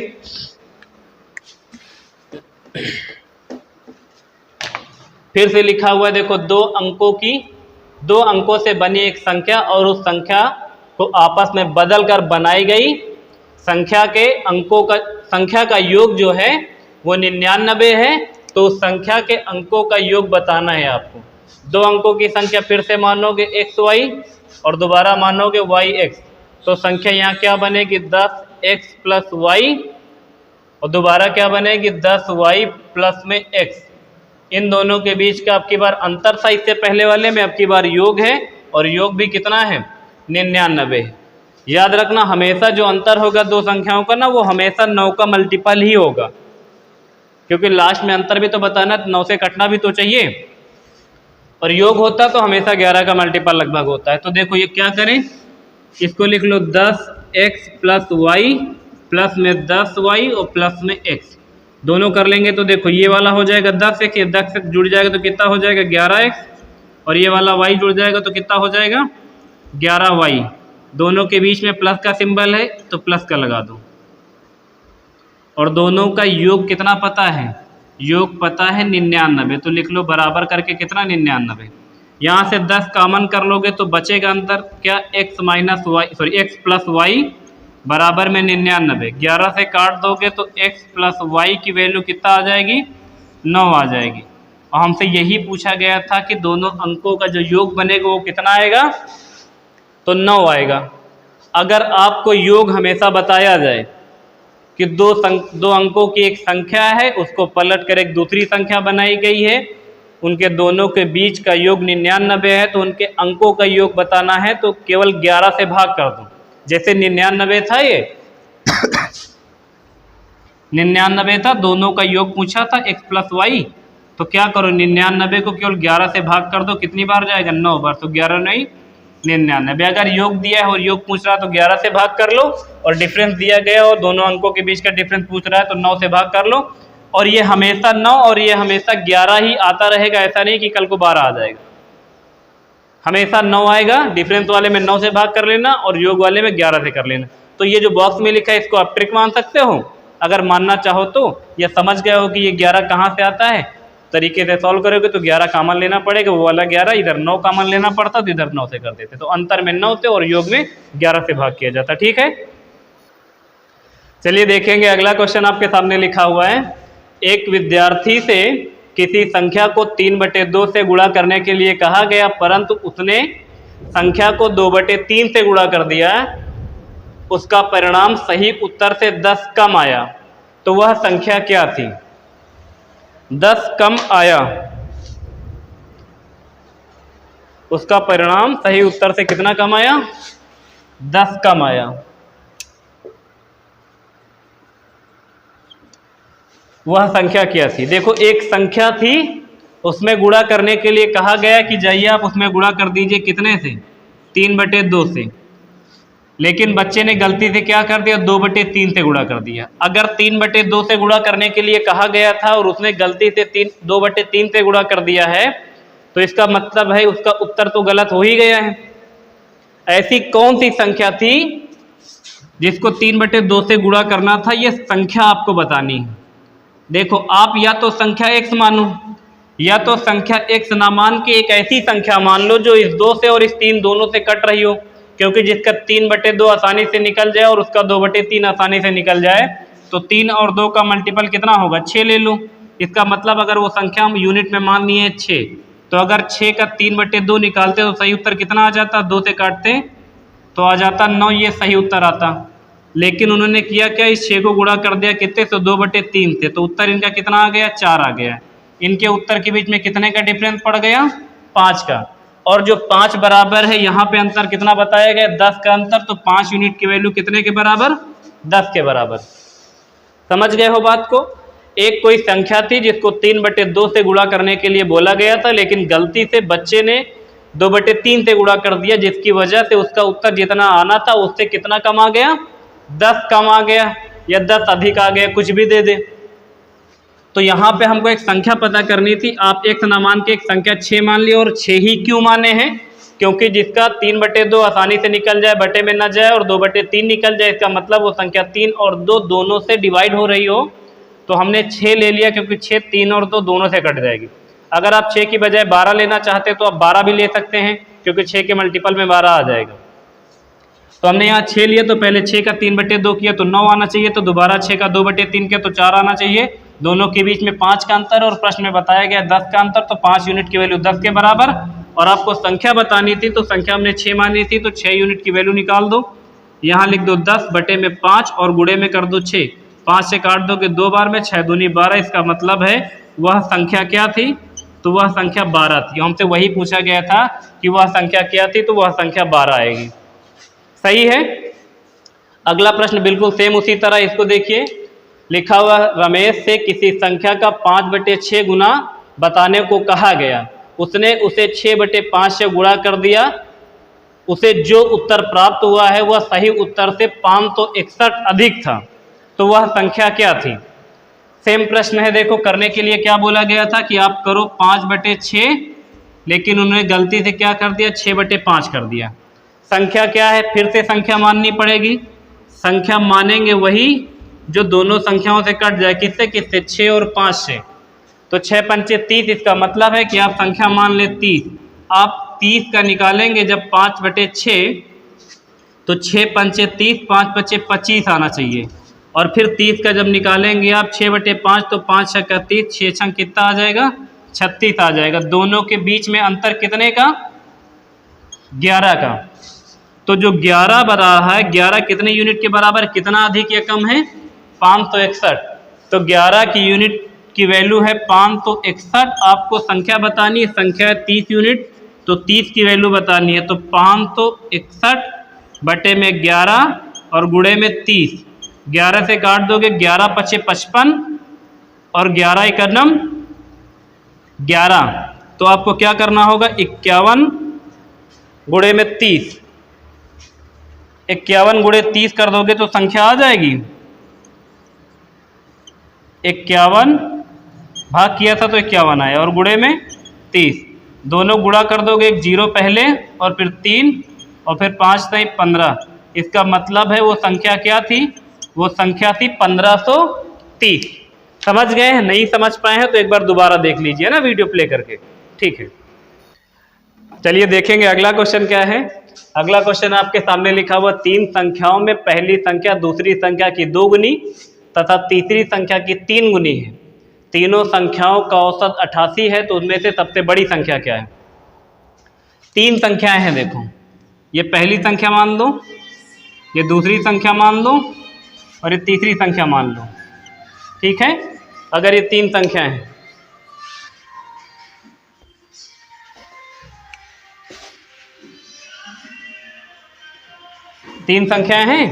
फिर से लिखा हुआ है, देखो दो अंकों से बनी एक संख्या और उस संख्या को आपस में बदल कर बनाई गई संख्या का योग जो है वो 99 है। तो उस संख्या के अंकों का योग बताना है आपको। दो अंकों की संख्या फिर से मानोगे xy और दोबारा मानोगे yx, तो संख्या यहाँ क्या बनेगी 10x प्लस वाई और दोबारा क्या बनेगी 10y प्लस में x। इन दोनों के बीच का अब की बार अंतर था इससे पहले वाले में, अब की बार योग है और योग भी कितना है 99 है। याद रखना हमेशा जो अंतर होगा दो संख्याओं का ना, वो हमेशा 9 का मल्टीपल ही होगा, क्योंकि लास्ट में अंतर भी तो बताना, 9 से कटना भी तो चाहिए। और योग होता तो हमेशा 11 का मल्टीपल लगभग होता है। तो देखो ये क्या करें, इसको लिख लो 10x प्लस वाई प्लस में 10y और प्लस में x, दोनों कर लेंगे तो देखो ये वाला हो जाएगा 10x, ये 10x जुड़ जाएगा तो कितना हो जाएगा 11x, और ये वाला y जुड़ जाएगा तो कितना हो जाएगा 11y। दोनों के बीच में प्लस का सिंबल है तो प्लस का लगा दो। और दोनों का योग कितना पता है, योग पता है 99, तो लिख लो बराबर करके कितना 99। यहाँ से 10 कॉमन कर लोगे तो बचेगा अंदर क्या x प्लस वाई बराबर में 99। 11 से काट दोगे तो x प्लस वाई की वैल्यू कितना आ जाएगी 9 आ जाएगी। और हमसे यही पूछा गया था कि दोनों अंकों का जो योग बनेगा वो कितना आएगा, तो 9 आएगा। अगर आपको योग हमेशा बताया जाए कि दो अंकों की एक संख्या है, उसको पलट कर एक दूसरी संख्या बनाई गई है, उनके दोनों के बीच का योग 99 है, तो उनके अंकों का योग बताना है तो केवल 11 से भाग कर दो। जैसे 99 था, ये 99 था, दोनों का योग पूछा था x प्लस वाई, तो क्या करो 99 को केवल 11 से भाग कर दो। कितनी बार जाएगा 9 बार, तो 11 नहीं 99। अगर योग दिया है और योग पूछ रहा है तो 11 से भाग कर लो, और डिफरेंस दिया गया और दोनों अंकों के बीच का डिफरेंस पूछ रहा है तो 9 से भाग कर लो। और ये हमेशा 9 और ये हमेशा 11 ही आता रहेगा, ऐसा नहीं कि कल को 12 आ जाएगा, हमेशा 9 आएगा। डिफरेंस वाले में 9 से भाग कर लेना और योग वाले में 11 से कर लेना। तो ये जो बॉक्स में लिखा है इसको आप ट्रिक मान सकते हो अगर मानना चाहो तो, या समझ गए हो कि ये 11 कहाँ से आता है, तरीके से सॉल्व करोगे तो 11 कॉमन लेना पड़ेगा, वो वाला 11 इधर 9 कॉमन लेना पड़ता तो इधर 9 से कर देते, तो अंतर में 9 से और योग में 11 से भाग किया जाता। ठीक है, चलिए देखेंगे अगला क्वेश्चन आपके सामने लिखा हुआ है। एक विद्यार्थी से किसी संख्या को 3/2 से गुणा करने के लिए कहा गया, परंतु उसने संख्या को 2/3 से गुणा कर दिया, उसका परिणाम सही उत्तर से 10 कम आया, तो वह संख्या क्या थी। 10 कम आया, उसका परिणाम सही उत्तर से कितना कम आया, 10 कम आया। वह संख्या क्या थी। देखो एक संख्या थी, उसमें गुणा करने के लिए कहा गया कि जाइए आप उसमें गुणा कर दीजिए कितने से, 3/2 से, लेकिन बच्चे ने गलती से क्या कर दिया 2/3 से गुणा कर दिया। अगर 3/2 से गुणा करने के लिए कहा गया था और उसने गलती से 2/3 से गुणा कर दिया है, तो इसका मतलब है उसका उत्तर तो गलत हो ही गया है। ऐसी कौन सी संख्या थी जिसको 3/2 से गुणा करना था, ये संख्या आपको बतानी है। देखो आप या तो संख्या x मानो, या तो संख्या x ना मान के एक ऐसी संख्या मान लो जो इस 2 से और इस 3 दोनों से कट रही हो, क्योंकि जिसका 3/2 आसानी से निकल जाए और उसका 2/3 आसानी से निकल जाए, तो 3 और 2 का मल्टीपल कितना होगा 6 ले लो। इसका मतलब अगर वो संख्या हम यूनिट में मान लिए 6, तो अगर 6 का 3/2 निकालते तो सही उत्तर कितना आ जाता, 2 से काटते तो आ जाता 9, ये सही उत्तर आता। लेकिन उन्होंने किया क्या, इस 6 को गुणा कर दिया कितने से, 2/3 से, तो उत्तर इनका कितना आ गया, 4 आ गया। इनके उत्तर के बीच में कितने का डिफरेंस पड़ गया, 5 का। और जो 5 बराबर है, यहाँ पे अंतर कितना बताया गया, 10 का अंतर, तो 5 यूनिट की वैल्यू कितने के बराबर, 10 के बराबर। समझ गए हो बात को। एक कोई संख्या थी जिसको 3/2 से गुणा करने के लिए बोला गया था, लेकिन गलती से बच्चे ने 2/3 से गुणा कर दिया, जिसकी वजह से उसका उत्तर जितना आना था उससे कितना कम आ गया, 10 कम आ गया, या 10 अधिक आ गया, कुछ भी दे दे। तो यहाँ पे हमको एक संख्या पता करनी थी। आप x ना मान के एक संख्या 6 मान ली, और 6 ही क्यों माने हैं, क्योंकि जिसका 3/2 आसानी से निकल जाए, बटे में न जाए, और 2/3 निकल जाए, इसका मतलब वो संख्या 3 और 2 दोनों से डिवाइड हो रही हो। तो हमने 6 ले लिया, क्योंकि 6 3 और 2 दोनों से कट जाएगी। अगर आप 6 की बजाय 12 लेना चाहते तो आप 12 भी ले सकते हैं, क्योंकि 6 के मल्टीपल में 12 आ जाएगा। तो हमने यहाँ 6 लिया, तो पहले 6 का 3/2 किया तो 9 आना चाहिए, तो दोबारा 6 का 2/3 किया तो 4 आना चाहिए। दोनों के बीच में 5 का अंतर, और प्रश्न में बताया गया 10 का अंतर, तो 5 यूनिट की वैल्यू 10 के बराबर। और आपको संख्या बतानी थी, तो संख्या हमने 6 मानी थी, तो 6 यूनिट की वैल्यू निकाल दो। यहाँ लिख दो 10 बटे में 5 और गुणे में कर दो 6। 5 से काट दोगे 2 बार में, 6 दूनी 12। इसका मतलब है वह संख्या क्या थी, तो वह संख्या 12 थी। हमसे वही पूछा गया था कि वह संख्या क्या थी, तो वह संख्या 12 आएगी। सही है। अगला प्रश्न बिल्कुल सेम उसी तरह, इसको देखिए। लिखा हुआ, रमेश से किसी संख्या का 5/6 गुना बताने को कहा गया, उसने उसे 6/5 से गुणा कर दिया, उसे जो उत्तर प्राप्त हुआ है वह सही उत्तर से 561 अधिक था, तो वह संख्या क्या थी। सेम प्रश्न है। देखो, करने के लिए क्या बोला गया था कि आप करो 5/6, लेकिन उन्होंने गलती से क्या कर दिया, 6/5 कर दिया। संख्या क्या है, फिर से संख्या माननी पड़ेगी। संख्या मानेंगे वही जो दोनों संख्याओं से कट जाए, किससे किससे, 6 और 5 से। तो 6 पंचे 30, इसका मतलब है कि आप संख्या मान ले 30। आप 30 का निकालेंगे जब 5/6, तो 6 पंचे 30, 5 पचे 25 आना चाहिए। और फिर 30 का जब निकालेंगे आप 6/5, तो 5 छक्का 30, 6 छंग कितना आ जाएगा, 36 आ जाएगा। दोनों के बीच में अंतर कितने का, 11 का। तो जो 11 बना है, 11 कितने यूनिट के बराबर, कितना अधिक या कम है, 561। तो 11 की यूनिट की वैल्यू है 561। आपको संख्या बतानी है, संख्या है 30 यूनिट, तो 30 की वैल्यू बतानी है। तो 561 बटे में 11 और गुणे में 30। 11 से काट दोगे, 11 पचे 55 और 11 एकम 11। तो आपको क्या करना होगा, 51 गुणे में 30। 51 गुणे 30 कर दोगे तो संख्या आ जाएगी। 51 भाग किया था तो 51 आया, और गुणे में 30। दोनों गुणा कर दोगे, एक 0 पहले और फिर 3 और फिर 5 नहीं 15। इसका मतलब है वो संख्या क्या थी, वो संख्या थी 1530। समझ गए हैं, नहीं समझ पाए हैं तो एक बार दोबारा देख लीजिए ना वीडियो प्ले करके। ठीक है, चलिए देखेंगे अगला क्वेश्चन क्या है। अगला क्वेश्चन आपके सामने लिखा हुआ, 3 संख्याओं में पहली संख्या दूसरी संख्या की 2 गुनी तथा तीसरी संख्या की 3 गुनी है। तीनों संख्याओं का औसत 88 है, तो उनमें से सबसे बड़ी संख्या क्या है। 3 संख्याएं हैं, देखो, ये पहली संख्या मान लो, ये दूसरी संख्या मान लो, और ये तीसरी संख्या मान लो। ठीक है, अगर ये 3 संख्याएं हैं,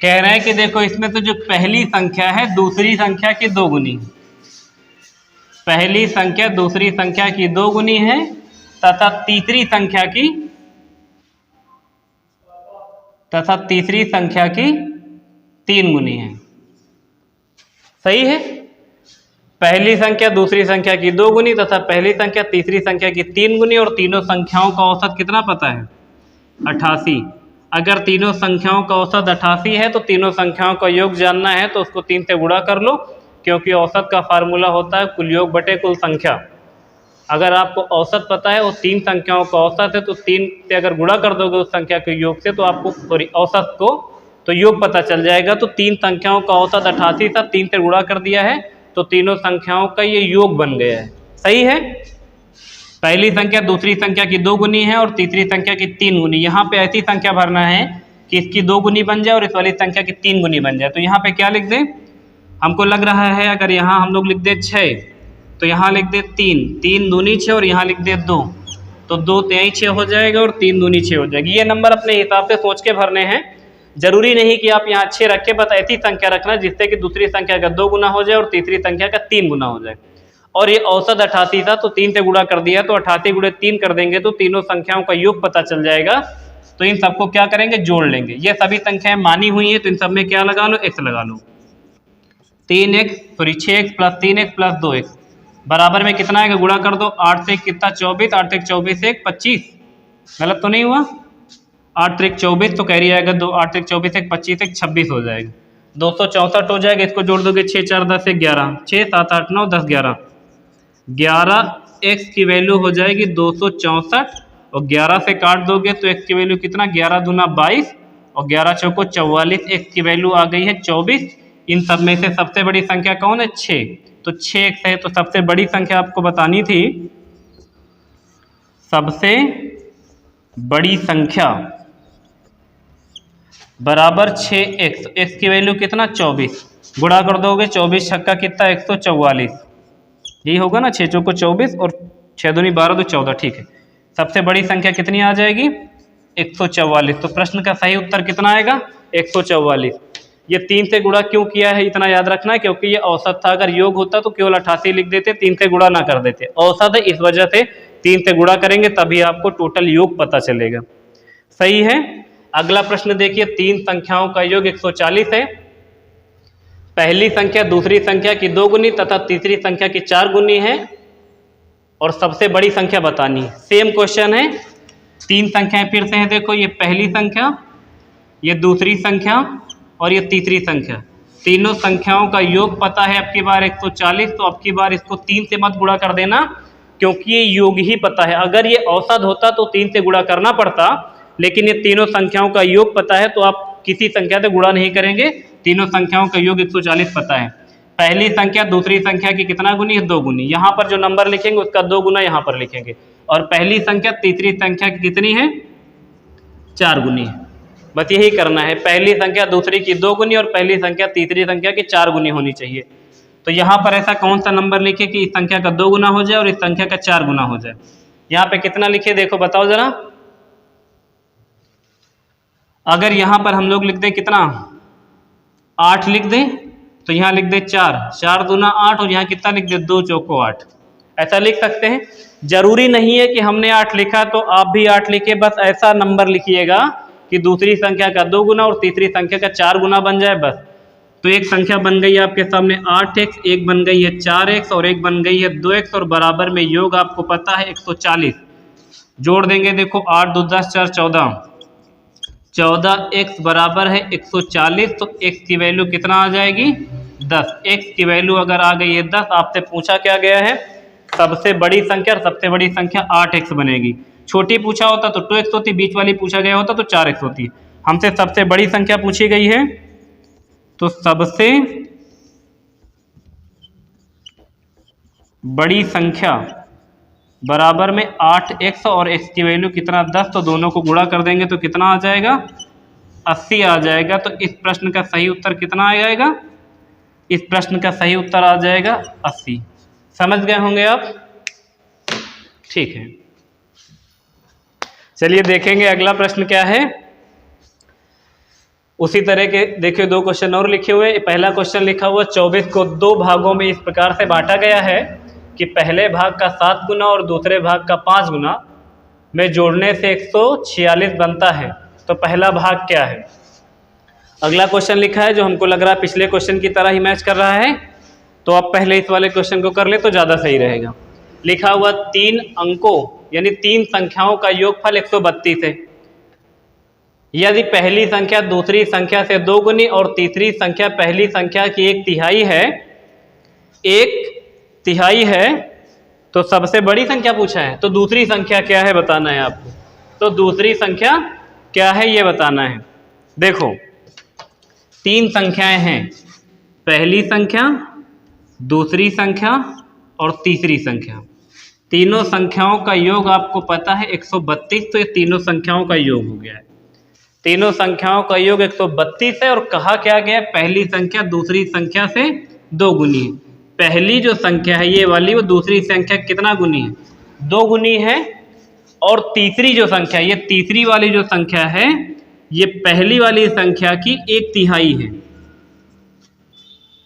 कह रहे हैं कि देखो इसमें तो जो पहली संख्या है दूसरी संख्या की 2 गुनी, पहली संख्या दूसरी संख्या की 2 गुनी है, तथा तीसरी संख्या की 3 गुनी है। सही है, पहली संख्या दूसरी संख्या की 2 गुनी तथा पहली संख्या तीसरी संख्या की 3 गुनी, और तीनों संख्याओं का औसत कितना पता है, 88। अगर तीनों संख्याओं का औसत 88 है, तो तीनों संख्याओं का योग जानना है, तो उसको 3 से गुणा कर लो, क्योंकि औसत का फार्मूला होता है कुल योग बटे कुल संख्या। अगर आपको औसत पता है, वो 3 संख्याओं का औसत है, तो 3 से अगर गुणा कर दोगे उस संख्या के योग से, तो आपको औसत को तो योग पता चल जाएगा। तो 3 संख्याओं का औसत 88 था, 3 से गुणा कर दिया है, तो तीनों संख्याओं का ये योग बन गया है। सही है, पहली संख्या दूसरी संख्या की 2 गुनी है और तीसरी संख्या की 3 गुनी। यहाँ पे ऐसी संख्या भरना है कि इसकी 2 गुनी बन जाए और इस वाली संख्या की 3 गुनी बन जाए। तो यहाँ पे क्या लिख दें, हमको लग रहा है अगर यहाँ हम लोग लिख दे 6 तो यहाँ लिख दे 3, 3 दूनी 6 और यहाँ लिख दे 2, तो 2 तिहाई 6 हो जाएगा और 3 दूनी 6 हो जाएगी। ये नंबर अपने हिसाब से सोच के भरने हैं, जरूरी नहीं कि आप यहाँ 6 रखें, बस ऐसी संख्या रखना जिससे कि दूसरी संख्या का 2 गुना हो जाए और तीसरी संख्या का 3 गुना हो जाए। और ये औसत 88 था तो 3 से गुणा कर दिया, तो 88 गुणे 3 कर देंगे तो तीनों संख्याओं का योग पता चल जाएगा। तो इन सबको क्या करेंगे, जोड़ लेंगे। ये सभी संख्याएं मानी हुई हैं तो इन सब में क्या लगा लो, x लगा लो। 6x plus 3x plus 2x बराबर में कितना आएगा, गुणा कर दो। 8 से कितना 24, 8 से 24 से 25, गलत तो नहीं हुआ। 8 से 24 तो कैरी आएगा 2, 8 से 24 से 25 से 26 हो जाएगा, 264 हो जाएगा। इसको जोड़ दोगे 6 4 10 से 11, 6 7 8 9 10 11, 11x की वैल्यू हो जाएगी 264 और 11 से काट दोगे तो x की वैल्यू कितना, 11 दूना 22 और 11 चौको 44, x की वैल्यू आ गई है 24। इन सब में से सबसे बड़ी संख्या कौन है, 6, तो 6x है। तो सबसे बड़ी संख्या आपको बतानी थी, सबसे बड़ी संख्या बराबर 6x, x की वैल्यू कितना 24, गुणा कर दोगे 24 छक्का कितना 144, यही होगा ना, 6 चौको 24 और 6 दूनी 12 तो 14, ठीक है। सबसे बड़ी संख्या कितनी आ जाएगी, 144। तो प्रश्न का सही उत्तर कितना आएगा, 144। ये 3 से गुणा क्यों किया है इतना याद रखना है, क्योंकि ये औसत था। अगर योग होता तो केवल 88 लिख देते, 3 से गुणा ना कर देते। औसत है, इस वजह से 3 से गुणा करेंगे तभी आपको टोटल योग पता चलेगा। सही है। अगला प्रश्न देखिए, 3 संख्याओं का योग 140 है। पहली संख्या दूसरी संख्या की 2 गुनी तथा तीसरी संख्या की 4 गुनी है और सबसे बड़ी संख्या बतानी है। सेम क्वेश्चन है, 3 संख्याएं फिर से हैं। देखो, ये पहली संख्या, ये दूसरी संख्या और ये तीसरी संख्या, तीनों संख्याओं का योग पता है। अब की बार 140, तो अब की बार इसको 3 से मत गुणा कर देना, क्योंकि ये योग ही पता है। अगर ये औसत होता तो 3 से गुणा करना पड़ता, लेकिन ये तीनों संख्याओं का योग पता है तो आप किसी संख्या से गुणा नहीं करेंगे, तीनों संख्याओं का योग 140 पता है। पहली संख्या दूसरी संख्या की कितना गुनी है, 2 गुनी। यहाँ पर जो नंबर लिखेंगे उसका 2 गुना यहाँ पर लिखेंगे। और पहली संख्या तीसरी संख्या की कितनी है, 4 गुनी है। बस यही करना है, पहली संख्या दूसरी की 2 गुनी और पहली संख्या तीसरी संख्या की 4 गुनी होनी चाहिए। तो यहाँ पर ऐसा कौन सा नंबर लिखे कि इस संख्या का 2 गुना हो जाए और इस संख्या का 4 गुना हो जाए। यहाँ पे कितना लिखे देखो, बताओ जरा। अगर यहाँ पर हम लोग लिख दें कितना, 8 लिख दें, तो यहाँ लिख दे 4, 4 दूना 8 और यहाँ कितना लिख दे 2 चौको 8, ऐसा लिख सकते हैं। जरूरी नहीं है कि हमने 8 लिखा तो आप भी 8 लिखे, बस ऐसा नंबर लिखिएगा कि दूसरी संख्या का 2 गुना और तीसरी संख्या का 4 गुना बन जाए बस। तो एक संख्या बन गई आपके सामने 8x, एक बन गई है 4x और एक बन गई है 2x और बराबर में योग आपको पता है 140। जोड़ देंगे, देखो 8 2 10 4 14, 14x बराबर है 140। तो x की वैल्यू कितना आ जाएगी, 10। x की वैल्यू अगर आ गई है 10, आपसे पूछा क्या गया है, सबसे बड़ी संख्या, और सबसे बड़ी संख्या 8x बनेगी। छोटी पूछा होता तो 2x होती, बीच वाली पूछा गया होता तो 4x होती। हमसे सबसे बड़ी संख्या पूछी गई है, तो सबसे बड़ी संख्या बराबर में 8x और x की वैल्यू कितना, 10। तो दोनों को गुणा कर देंगे तो कितना आ जाएगा, 80 आ जाएगा। तो इस प्रश्न का सही उत्तर कितना आ जाएगा, इस प्रश्न का सही उत्तर आ जाएगा 80। समझ गए होंगे आप, ठीक है। चलिए देखेंगे अगला प्रश्न क्या है। उसी तरह के देखिए 2 क्वेश्चन और लिखे हुए। पहला क्वेश्चन लिखा हुआ 24 को 2 भागों में इस प्रकार से बांटा गया है कि पहले भाग का 7 गुना और दूसरे भाग का 5 गुना में जोड़ने से 146 बनता है। तो पहला भाग क्या है। अगला क्वेश्चन लिखा है जो हमको लग रहा है पिछले क्वेश्चन की तरह ही मैच कर रहा है, तो आप पहले इस वाले क्वेश्चन को कर ले तो ज़्यादा सही रहेगा। लिखा हुआ 3 अंकों यानी 3 संख्याओं का योगफल 132 है। यदि पहली संख्या दूसरी संख्या से 2 गुनी और तीसरी संख्या पहली संख्या की 1/3 है, 1/3 है, तो सबसे बड़ी संख्या पूछा है। तो दूसरी संख्या क्या है बताना है आपको। तो दूसरी संख्या क्या है ये बताना है। देखो 3 संख्याएं हैं, पहली संख्या, दूसरी संख्या और तीसरी संख्या। तीनों संख्याओं का योग आपको पता है 132। तो ये तीनों संख्याओं का योग हो गया है। तीनों संख्याओं का योग 132 है और कहा क्या गया, पहली संख्या दूसरी संख्या से 2 गुनी है। पहली जो संख्या है ये वाली, वो दूसरी संख्या कितना गुनी है, 2 गुनी है। और तीसरी जो संख्या, ये तीसरी वाली जो संख्या है ये पहली वाली संख्या की 1/3 है।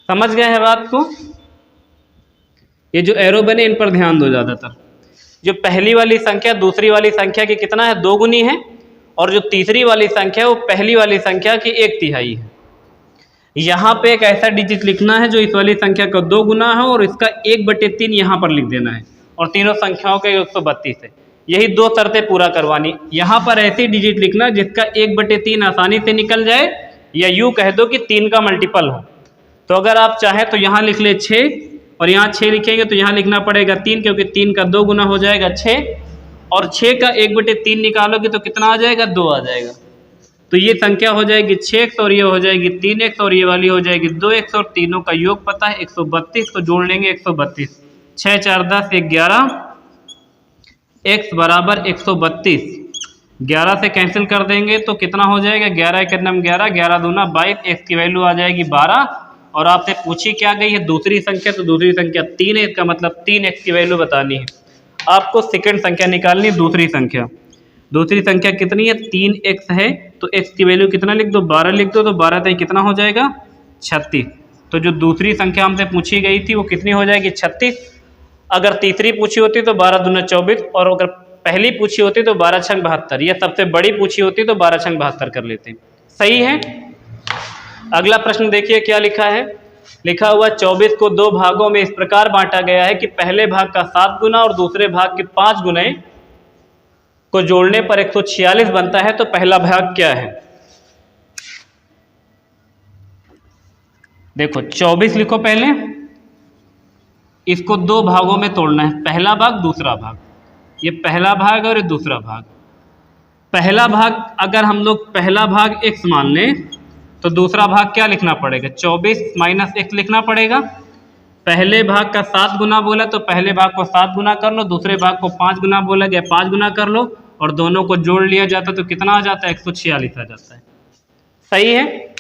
समझ गए हैं बात को? ये जो एरो बने इन पर ध्यान दो ज़्यादातर। जो पहली वाली संख्या दूसरी वाली संख्या की कितना है, 2 गुनी है। और जो तीसरी वाली संख्या वो पहली वाली संख्या की 1/3 है। यहाँ पे एक ऐसा डिजिट लिखना है जो इस वाली संख्या का 2 गुना है और इसका 1/3 यहाँ पर लिख देना है। और तीनों संख्याओं का 132 है। यही 2 शर्तें पूरा करवानी। यहाँ पर ऐसी डिजिट लिखना जिसका 1/3 आसानी से निकल जाए, या यूँ कह दो कि 3 का मल्टीपल हो। तो अगर आप चाहें तो यहाँ लिख ले 6, और यहाँ 6 लिखेंगे तो यहाँ लिखना पड़ेगा 3, क्योंकि 3 का 2 गुना हो जाएगा 6। और 6 का 1/3 निकालोगे तो कितना आ जाएगा, 2 आ जाएगा। तो ये संख्या हो जाएगी 6x और ये हो जाएगी 3x और ये वाली हो जाएगी 2x, और तीनों का योग पता है 132, तो जोड़ लेंगे 132। 6 4 10 11, x बराबर 132। 11 से कैंसिल कर देंगे तो कितना हो जाएगा, 11 1 11, 11 दूना 22, x की वैल्यू आ जाएगी 12। और आपसे पूछी क्या गई है, दूसरी संख्या, तो दूसरी संख्या 3 है, इसका मतलब 3x की वैल्यू बतानी है। आपको सेकंड संख्या निकालनी है, दूसरी संख्या। दूसरी संख्या कितनी है, 3x है, तो x की वैल्यू कितना लिख दो, 12 लिख दो। तो 12 तक कितना हो जाएगा, 36। तो जो दूसरी संख्या हमसे पूछी गई थी वो कितनी हो जाएगी, 36। अगर तीसरी पूछी होती तो 12 दूना 24, और अगर पहली पूछी होती तो 12 छंग 72, या सबसे बड़ी पूछी होती तो 12 छंग 72 कर लेते। सही है। अगला प्रश्न देखिए क्या लिखा है। लिखा हुआ 24 को 2 भागों में इस प्रकार बांटा गया है कि पहले भाग का 7 गुना और दूसरे भाग के 5 गुने को जोड़ने पर 146 बनता है। तो पहला भाग क्या है, देखो 24 लिखो पहले, इसको 2 भागों में तोड़ना है, पहला भाग दूसरा भाग। ये पहला भाग और ये दूसरा भाग। पहला भाग अगर हम लोग पहला भाग x मान लें तो दूसरा भाग क्या लिखना पड़ेगा, 24 माइनस x लिखना पड़ेगा। पहले भाग का 7 गुना बोला तो पहले भाग को 7 गुना कर लो, दूसरे भाग को 5 गुना बोला गया 5 गुना कर लो, और दोनों को जोड़ लिया जाता तो कितना आ जाता है, 146 आ जाता है। सही है।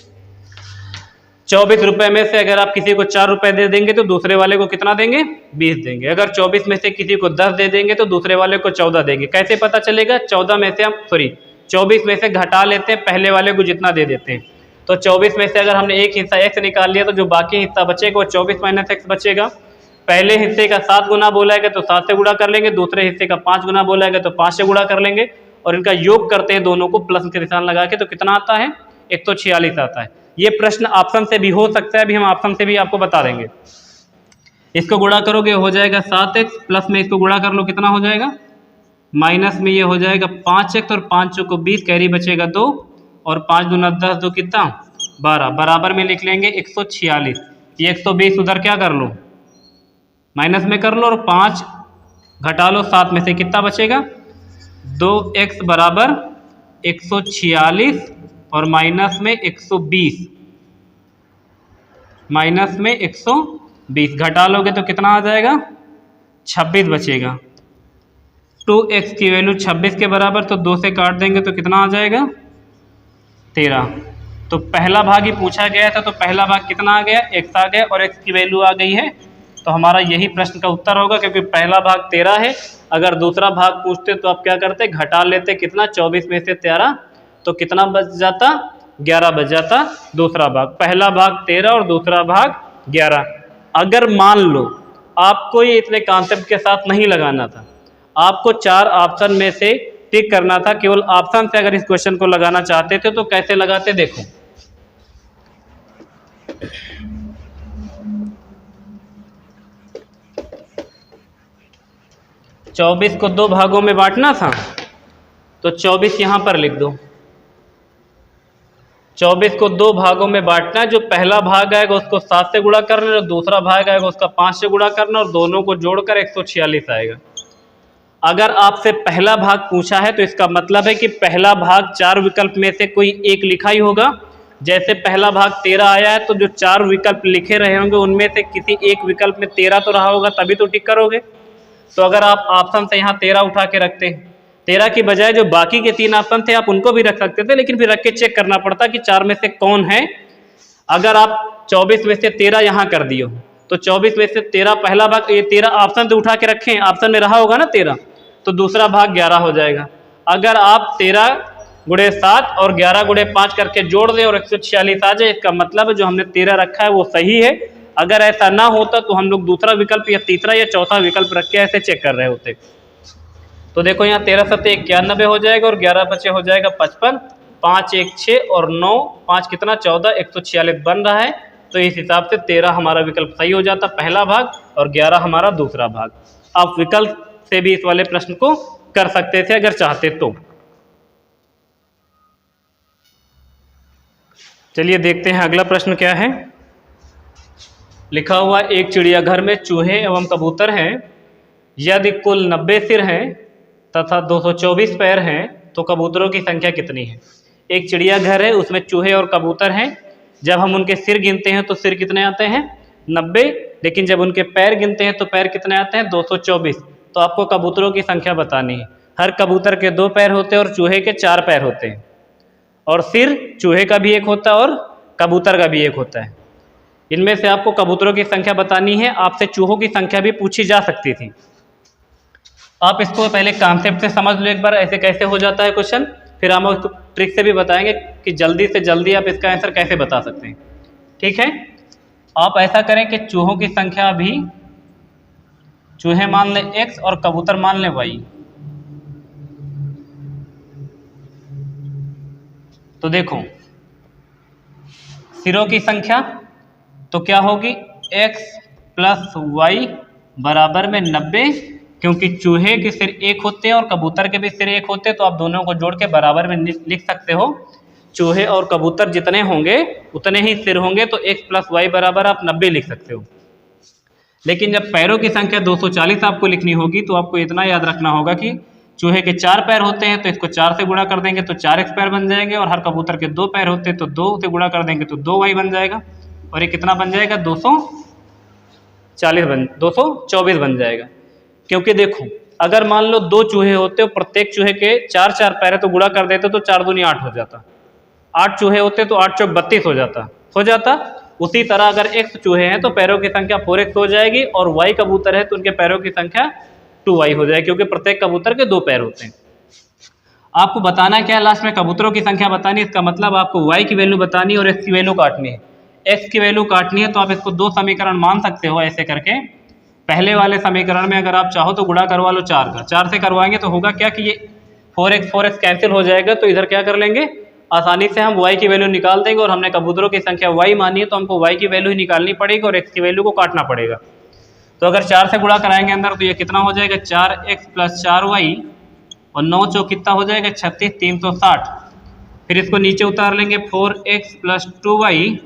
24 रुपए में से अगर आप किसी को 4 रुपए दे देंगे तो दूसरे वाले को कितना देंगे, 20 देंगे। अगर 24 में से किसी को 10 दे देंगे तो दूसरे वाले को 14 देंगे। कैसे पता चलेगा, 14 में से हम 24 में से घटा लेते हैं, पहले वाले को जितना दे देते हैं। तो 24 में से अगर हमने एक हिस्सा x निकाल लिया तो जो बाकी हिस्सा बचेगा वो 24 माइनस x बचेगा। पहले हिस्से का 7 गुना बोला है तो 7 से गुणा कर लेंगे, दूसरे हिस्से का 5 गुना बोला है तो 5 से गुणा कर लेंगे, और इनका योग करते हैं दोनों को प्लस के निशान लगा के, तो कितना आता है, 146 आता है। ये प्रश्न ऑप्शन से भी हो सकता है, अभी हम ऑप्शन से भी आपको बता देंगे। इसको गुणा करोगे हो जाएगा 7x, प्लस में इसको गुणा कर लो कितना हो जाएगा, माइनस में ये हो जाएगा 5x, और 5 को 20, कैरी बचेगा 2, और 5 दूना 10, 2 कितना 12, बराबर में लिख लेंगे 146। ये 120 उधर क्या कर लो, माइनस में कर लो, और 5 घटा लो 7 में से कितना बचेगा, 2x बराबर 146, और माइनस में 120, माइनस में 120 घटा लोगे तो कितना आ जाएगा, 26 बचेगा। 2x की वैल्यू 26 के बराबर, तो 2 से काट देंगे तो कितना आ जाएगा, 13। तो पहला भाग ही पूछा गया था, तो पहला भाग कितना आ गया, x आ गया, और x की वैल्यू आ गई है। तो हमारा यही प्रश्न का उत्तर होगा, क्योंकि पहला भाग 13 है। अगर दूसरा भाग पूछते तो आप क्या करते, घटा लेते, कितना 24 में से 13, तो कितना बच जाता, 11 बच जाता दूसरा भाग। पहला भाग 13 और दूसरा भाग 11। अगर मान लो आपको ये इतने कॉन्सेप्ट के साथ नहीं लगाना था, आपको 4 ऑप्शन में से टिक करना था, केवल ऑप्शन से अगर इस क्वेश्चन को लगाना चाहते थे तो कैसे लगाते, देखो 24 को 2 भागों में बांटना था, तो 24 यहां पर लिख दो। 24 को 2 भागों में बांटना है, जो पहला भाग आएगा उसको 7 से गुणा करना, जो दूसरा भाग आएगा उसका 5 से गुणा करना, और दोनों को जोड़कर 146 आएगा। अगर आपसे पहला भाग पूछा है तो इसका मतलब है कि पहला भाग 4 विकल्प में से कोई एक लिखा ही होगा। जैसे पहला भाग 13 आया है तो जो 4 विकल्प लिखे रहे होंगे उनमें से किसी एक विकल्प में 13 तो रहा होगा, तभी तो टिक करोगे। तो अगर आप ऑप्शन से यहाँ 13 उठा के रखते हैं 13 की बजाय जो बाकी के 3 ऑप्शन थे आप उनको भी रख सकते थे, लेकिन फिर रख के चेक करना पड़ता कि 4 में से कौन है। अगर आप 24 में से 13 यहाँ कर दियो तो 24 में से 13 पहला भाग, ये 13 ऑप्शन तो उठा के रखें, ऑप्शन में रहा होगा ना 13, तो दूसरा भाग 11 हो जाएगा। अगर आप 13 गुणे 7 और 11 गुणे 5 करके जोड़ दें और 146 आ जाए, इसका मतलब जो हमने 13 रखा है वो सही है। अगर ऐसा ना होता तो हम लोग दूसरा विकल्प या तीसरा या चौथा विकल्प रख के ऐसे चेक कर रहे होते। तो देखो यहाँ 13 सत्ते 91 हो जाएगा और 11 बचे हो जाएगा 55, 5 1 6 और 9 5 कितना 14, 146 बन रहा है। तो इस हिसाब से 13 हमारा विकल्प सही हो जाता पहला भाग और 11 हमारा दूसरा भाग। आप विकल्प से भी इस वाले प्रश्न को कर सकते थे अगर चाहते तो। चलिए देखते हैं अगला प्रश्न क्या है। लिखा हुआ एक चिड़ियाघर में चूहे एवं कबूतर हैं। यदि कुल 90 सिर हैं तथा 224 पैर हैं तो कबूतरों की संख्या कितनी है। एक चिड़ियाघर है, उसमें चूहे और कबूतर हैं। जब हम उनके सिर गिनते हैं तो सिर कितने आते हैं 90, लेकिन जब उनके पैर गिनते हैं तो पैर कितने आते हैं 224। तो आपको कबूतरों की संख्या बतानी है। हर कबूतर के 2 पैर होते हैं और चूहे के 4 पैर होते हैं, और सिर चूहे का भी एक होता है और कबूतर का भी एक होता है। इनमें से आपको कबूतरों की संख्या बतानी है। आपसे चूहों की संख्या भी पूछी जा सकती थी। आप इसको पहले कॉन्सेप्ट से समझ लो एक बार, ऐसे कैसे हो जाता है क्वेश्चन, फिर हम उसको ट्रिक से भी बताएंगे कि जल्दी से जल्दी आप इसका आंसर कैसे बता सकते हैं। ठीक है, आप ऐसा करें कि चूहों की संख्या भी चूहे मान लें x और कबूतर मान लें y। तो देखो सिरों की संख्या तो क्या होगी x प्लस वाई बराबर में 90, क्योंकि चूहे के सिर एक होते हैं और कबूतर के भी सिर एक होते हैं, तो आप दोनों को जोड़ के बराबर में लिख सकते हो। चूहे और कबूतर जितने होंगे उतने ही सिर होंगे, तो x प्लस वाई बराबर आप 90 लिख सकते हो। लेकिन जब पैरों की संख्या 240 आपको लिखनी होगी तो आपको इतना याद रखना होगा कि चूहे के 4 पैर होते हैं तो इसको 4 से गुणा कर देंगे तो 4x पैर बन जाएंगे, और हर कबूतर के 2 पैर होते हैं तो 2 से गुणा कर देंगे तो 2y बन जाएगा, और ये कितना बन जाएगा 224 बन जाएगा। क्योंकि देखो अगर मान लो 2 चूहे होते और प्रत्येक चूहे के 4 पैर है तो गुणा कर देते तो 4 दूनी 8 हो जाता। 8 चूहे होते तो 8 चौक 32 हो जाता। उसी तरह अगर x चूहे हैं तो पैरों की संख्या 4x हो जाएगी, और y कबूतर है तो उनके पैरों की संख्या 2y हो जाएगी, क्योंकि प्रत्येक कबूतर के 2 पैर होते हैं। आपको बताना क्या है लास्ट में, कबूतरों की संख्या बतानी। इसका मतलब आपको y की वैल्यू बतानी और x की वैल्यू काटनी है। x की वैल्यू काटनी है तो आप इसको 2 समीकरण मान सकते हो ऐसे करके। पहले वाले समीकरण में अगर आप चाहो तो गुणा करवा लो 4 का, 4 से करवाएंगे तो होगा क्या कि ये 4x कैंसिल हो जाएगा, तो इधर क्या कर लेंगे आसानी से हम y की वैल्यू निकाल देंगे, और हमने कबूतरों की संख्या y मानी है तो हमको y की वैल्यू ही निकालनी पड़ेगी और x की वैल्यू को काटना पड़ेगा। तो अगर 4 से गुणा कराएंगे अंदर तो ये कितना हो जाएगा 4x प्लस 4y, और 9 चौक कितना हो जाएगा 36, 360। फिर इसको नीचे उतार लेंगे 4x प्लस 2y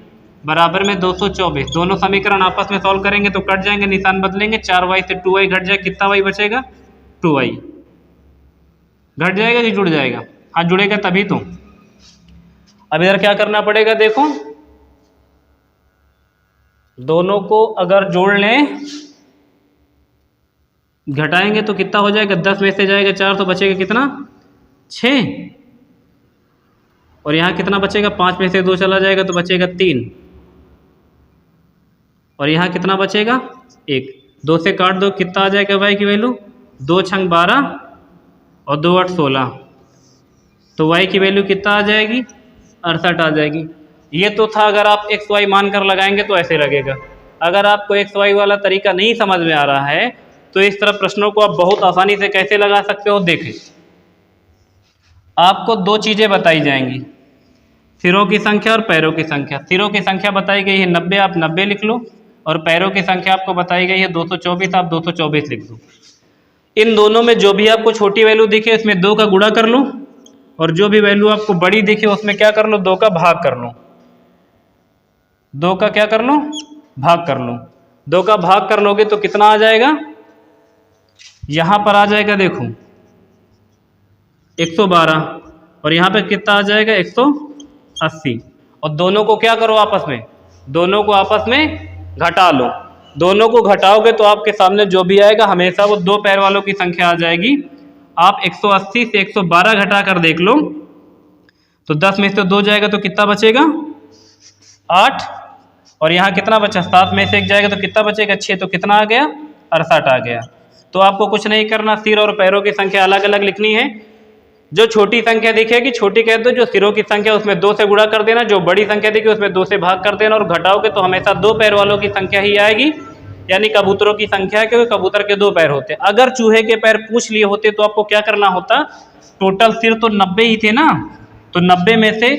बराबर में 224। दोनों समीकरण आपस में सॉल्व करेंगे तो कट जाएंगे, निशान बदलेंगे, 4y से 2y घट जाए, कितना y बचेगा 2y। घट जाएगा कि जुड़ जाएगा? हाँ जुड़ेगा तभी तो। अब इधर क्या करना पड़ेगा, देखो दोनों को अगर जोड़ लें घटाएंगे तो कितना हो जाएगा 10 में से जाएगा 4 तो बचेगा कितना 6, और यहाँ कितना बचेगा 5 में से 2 चला जाएगा तो बचेगा 3, और यहाँ कितना बचेगा 1। 2 से काट दो कितना आ जाएगा y की वैल्यू 2 छंग 12 और 2 8 16, तो y की वैल्यू कितना आ जाएगी 68 आ जाएगी। ये तो था अगर आप x y मान कर लगाएंगे तो ऐसे लगेगा। अगर आपको x y वाला तरीका नहीं समझ में आ रहा है तो इस तरह प्रश्नों को आप बहुत आसानी से कैसे लगा सकते हो। देखें आपको 2 चीज़ें बताई जाएंगी, सिरों की संख्या और पैरों की संख्या। सिरों की संख्या बताई गई है 90, आप 90 लिख लो, और पैरों की संख्या आपको बताई गई है 224, आप 224 लिख दो। इन दोनों में जो भी आपको छोटी वैल्यू दिखे उसमें 2 का गुणा कर लो, और जो भी वैल्यू आपको बड़ी दिखे उसमें क्या कर लो 2 का भाग कर लो। 2 का क्या कर लो भाग कर लो। 2 का भाग कर लोगे तो कितना आ जाएगा, यहां पर आ जाएगा देखो 112, और यहाँ पे कितना आ जाएगा 180, और दोनों को क्या करो आपस में, दोनों को आपस में घटा लो। दोनों को घटाओगे तो आपके सामने जो भी आएगा हमेशा वो 2 पैर वालों की संख्या आ जाएगी। आप 180 से 112 घटा कर देख लो, तो 10 में से 2 जाएगा तो कितना बचेगा 8, और यहाँ कितना बचा 7 में से 1 जाएगा तो कितना बचेगा 6, तो कितना आ गया 68 आ गया। तो आपको कुछ नहीं करना, सिर और पैरों की संख्या अलग अलग लिखनी है। जो छोटी संख्या दिखेगी छोटी कह दो, जो सिरों की संख्या उसमें 2 से गुणा कर देना, जो बड़ी संख्या दिखेगी उसमें 2 से भाग कर देना, और घटाओगे तो हमेशा 2 पैर वालों की संख्या ही आएगी, यानी कबूतरों की संख्या है, क्योंकि कबूतर के 2 पैर होते हैं। अगर चूहे के पैर पूछ लिए होते तो आपको क्या करना होता, टोटल सिर तो 90 ही थे ना, तो 90 में से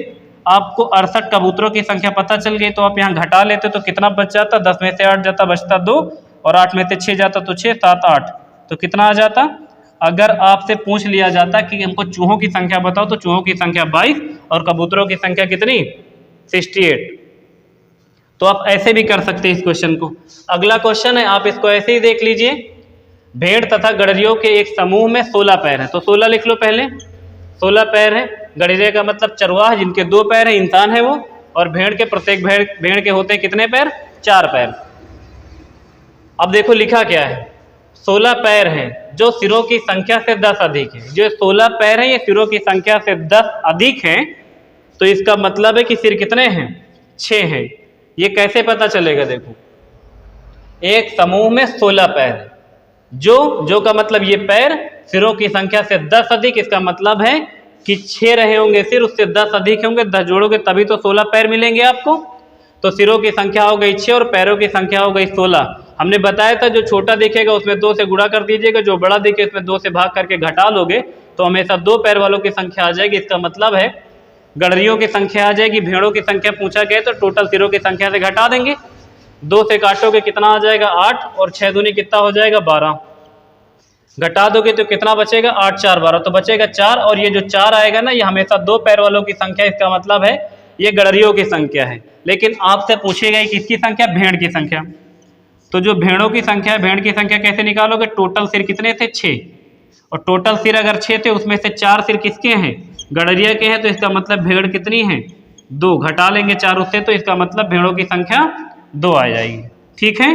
आपको 68 कबूतरों की संख्या पता चल गई, तो आप यहाँ घटा लेते तो कितना बच जाता, 10 में से 8 जाता बचता 2, और 8 में से 6 जाता तो 6, 7, 8, तो कितना आ जाता। अगर आपसे पूछ लिया जाता कि हमको चूहों की संख्या बताओ, तो चूहों की संख्या 22 और कबूतरों की संख्या कितनी 68। तो आप ऐसे भी कर सकते हैं इस क्वेश्चन को। अगला क्वेश्चन है, आप इसको ऐसे ही देख लीजिए। भेड़ तथा गडरियों के एक समूह में 16 पैर है, तो 16 लिख लो पहले, 16 पैर है। गडरिया का मतलब चरवाह जिनके 2 पैर है, इंसान है वो, और भेड़ के प्रत्येक भेड़ के होते हैं कितने पैर 4 पैर। अब देखो लिखा क्या है, 16 पैर हैं जो सिरों की संख्या से 10 अधिक है। जो 16 पैर हैं ये सिरों की संख्या से 10 अधिक हैं, तो इसका मतलब है कि सिर कितने हैं 6 हैं। ये कैसे पता चलेगा, देखो एक समूह में 16 पैर है, जो का मतलब ये पैर सिरों की संख्या से 10 अधिक, इसका मतलब है कि 6 रहे होंगे सिर, उससे 10 अधिक होंगे, 10 जोड़ोगे तभी तो 16 पैर मिलेंगे आपको। तो सिरों की संख्या हो गई 6 और पैरों की संख्या हो गई 16। हमने बताया था जो छोटा दिखेगा उसमें 2 से गुणा कर दीजिएगा, जो बड़ा दिखे उसमें 2 से भाग करके घटा लोगे तो हमेशा 2 पैर वालों की संख्या आ जाएगी। इसका मतलब है गडरियों की संख्या आ जाएगी, भेड़ों की संख्या पूछा गया तो टोटल सिरों की संख्या से घटा देंगे, 2 से काटोगे कितना आ जाएगा 8, और 6 दूनी कितना हो जाएगा 12, घटा दोगे तो कितना बचेगा 8 4 12, तो बचेगा 4, और ये जो 4 आएगा ना ये हमेशा 2 पैर वालों की संख्या, इसका मतलब है ये गडरियों की संख्या है। लेकिन आपसे पूछेगा किसकी संख्या, भेड़ की संख्या। तो जो भेड़ों की संख्या है, भेड़ की संख्या कैसे निकालोगे, टोटल सिर कितने थे 6, और टोटल सिर अगर 6 थे उसमें से 4 सिर किसके हैं गडरिया के हैं, तो इसका मतलब भेड़ कितनी है 2, घटा लेंगे 4 उससे, तो इसका मतलब भेड़ों की संख्या 2 आ जाएगी। ठीक है,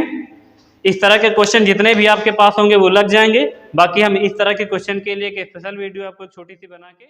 इस तरह के क्वेश्चन जितने भी आपके पास होंगे वो लग जाएंगे। बाकी हम इस तरह के क्वेश्चन के लिए एक स्पेशल वीडियो आपको छोटी सी बना के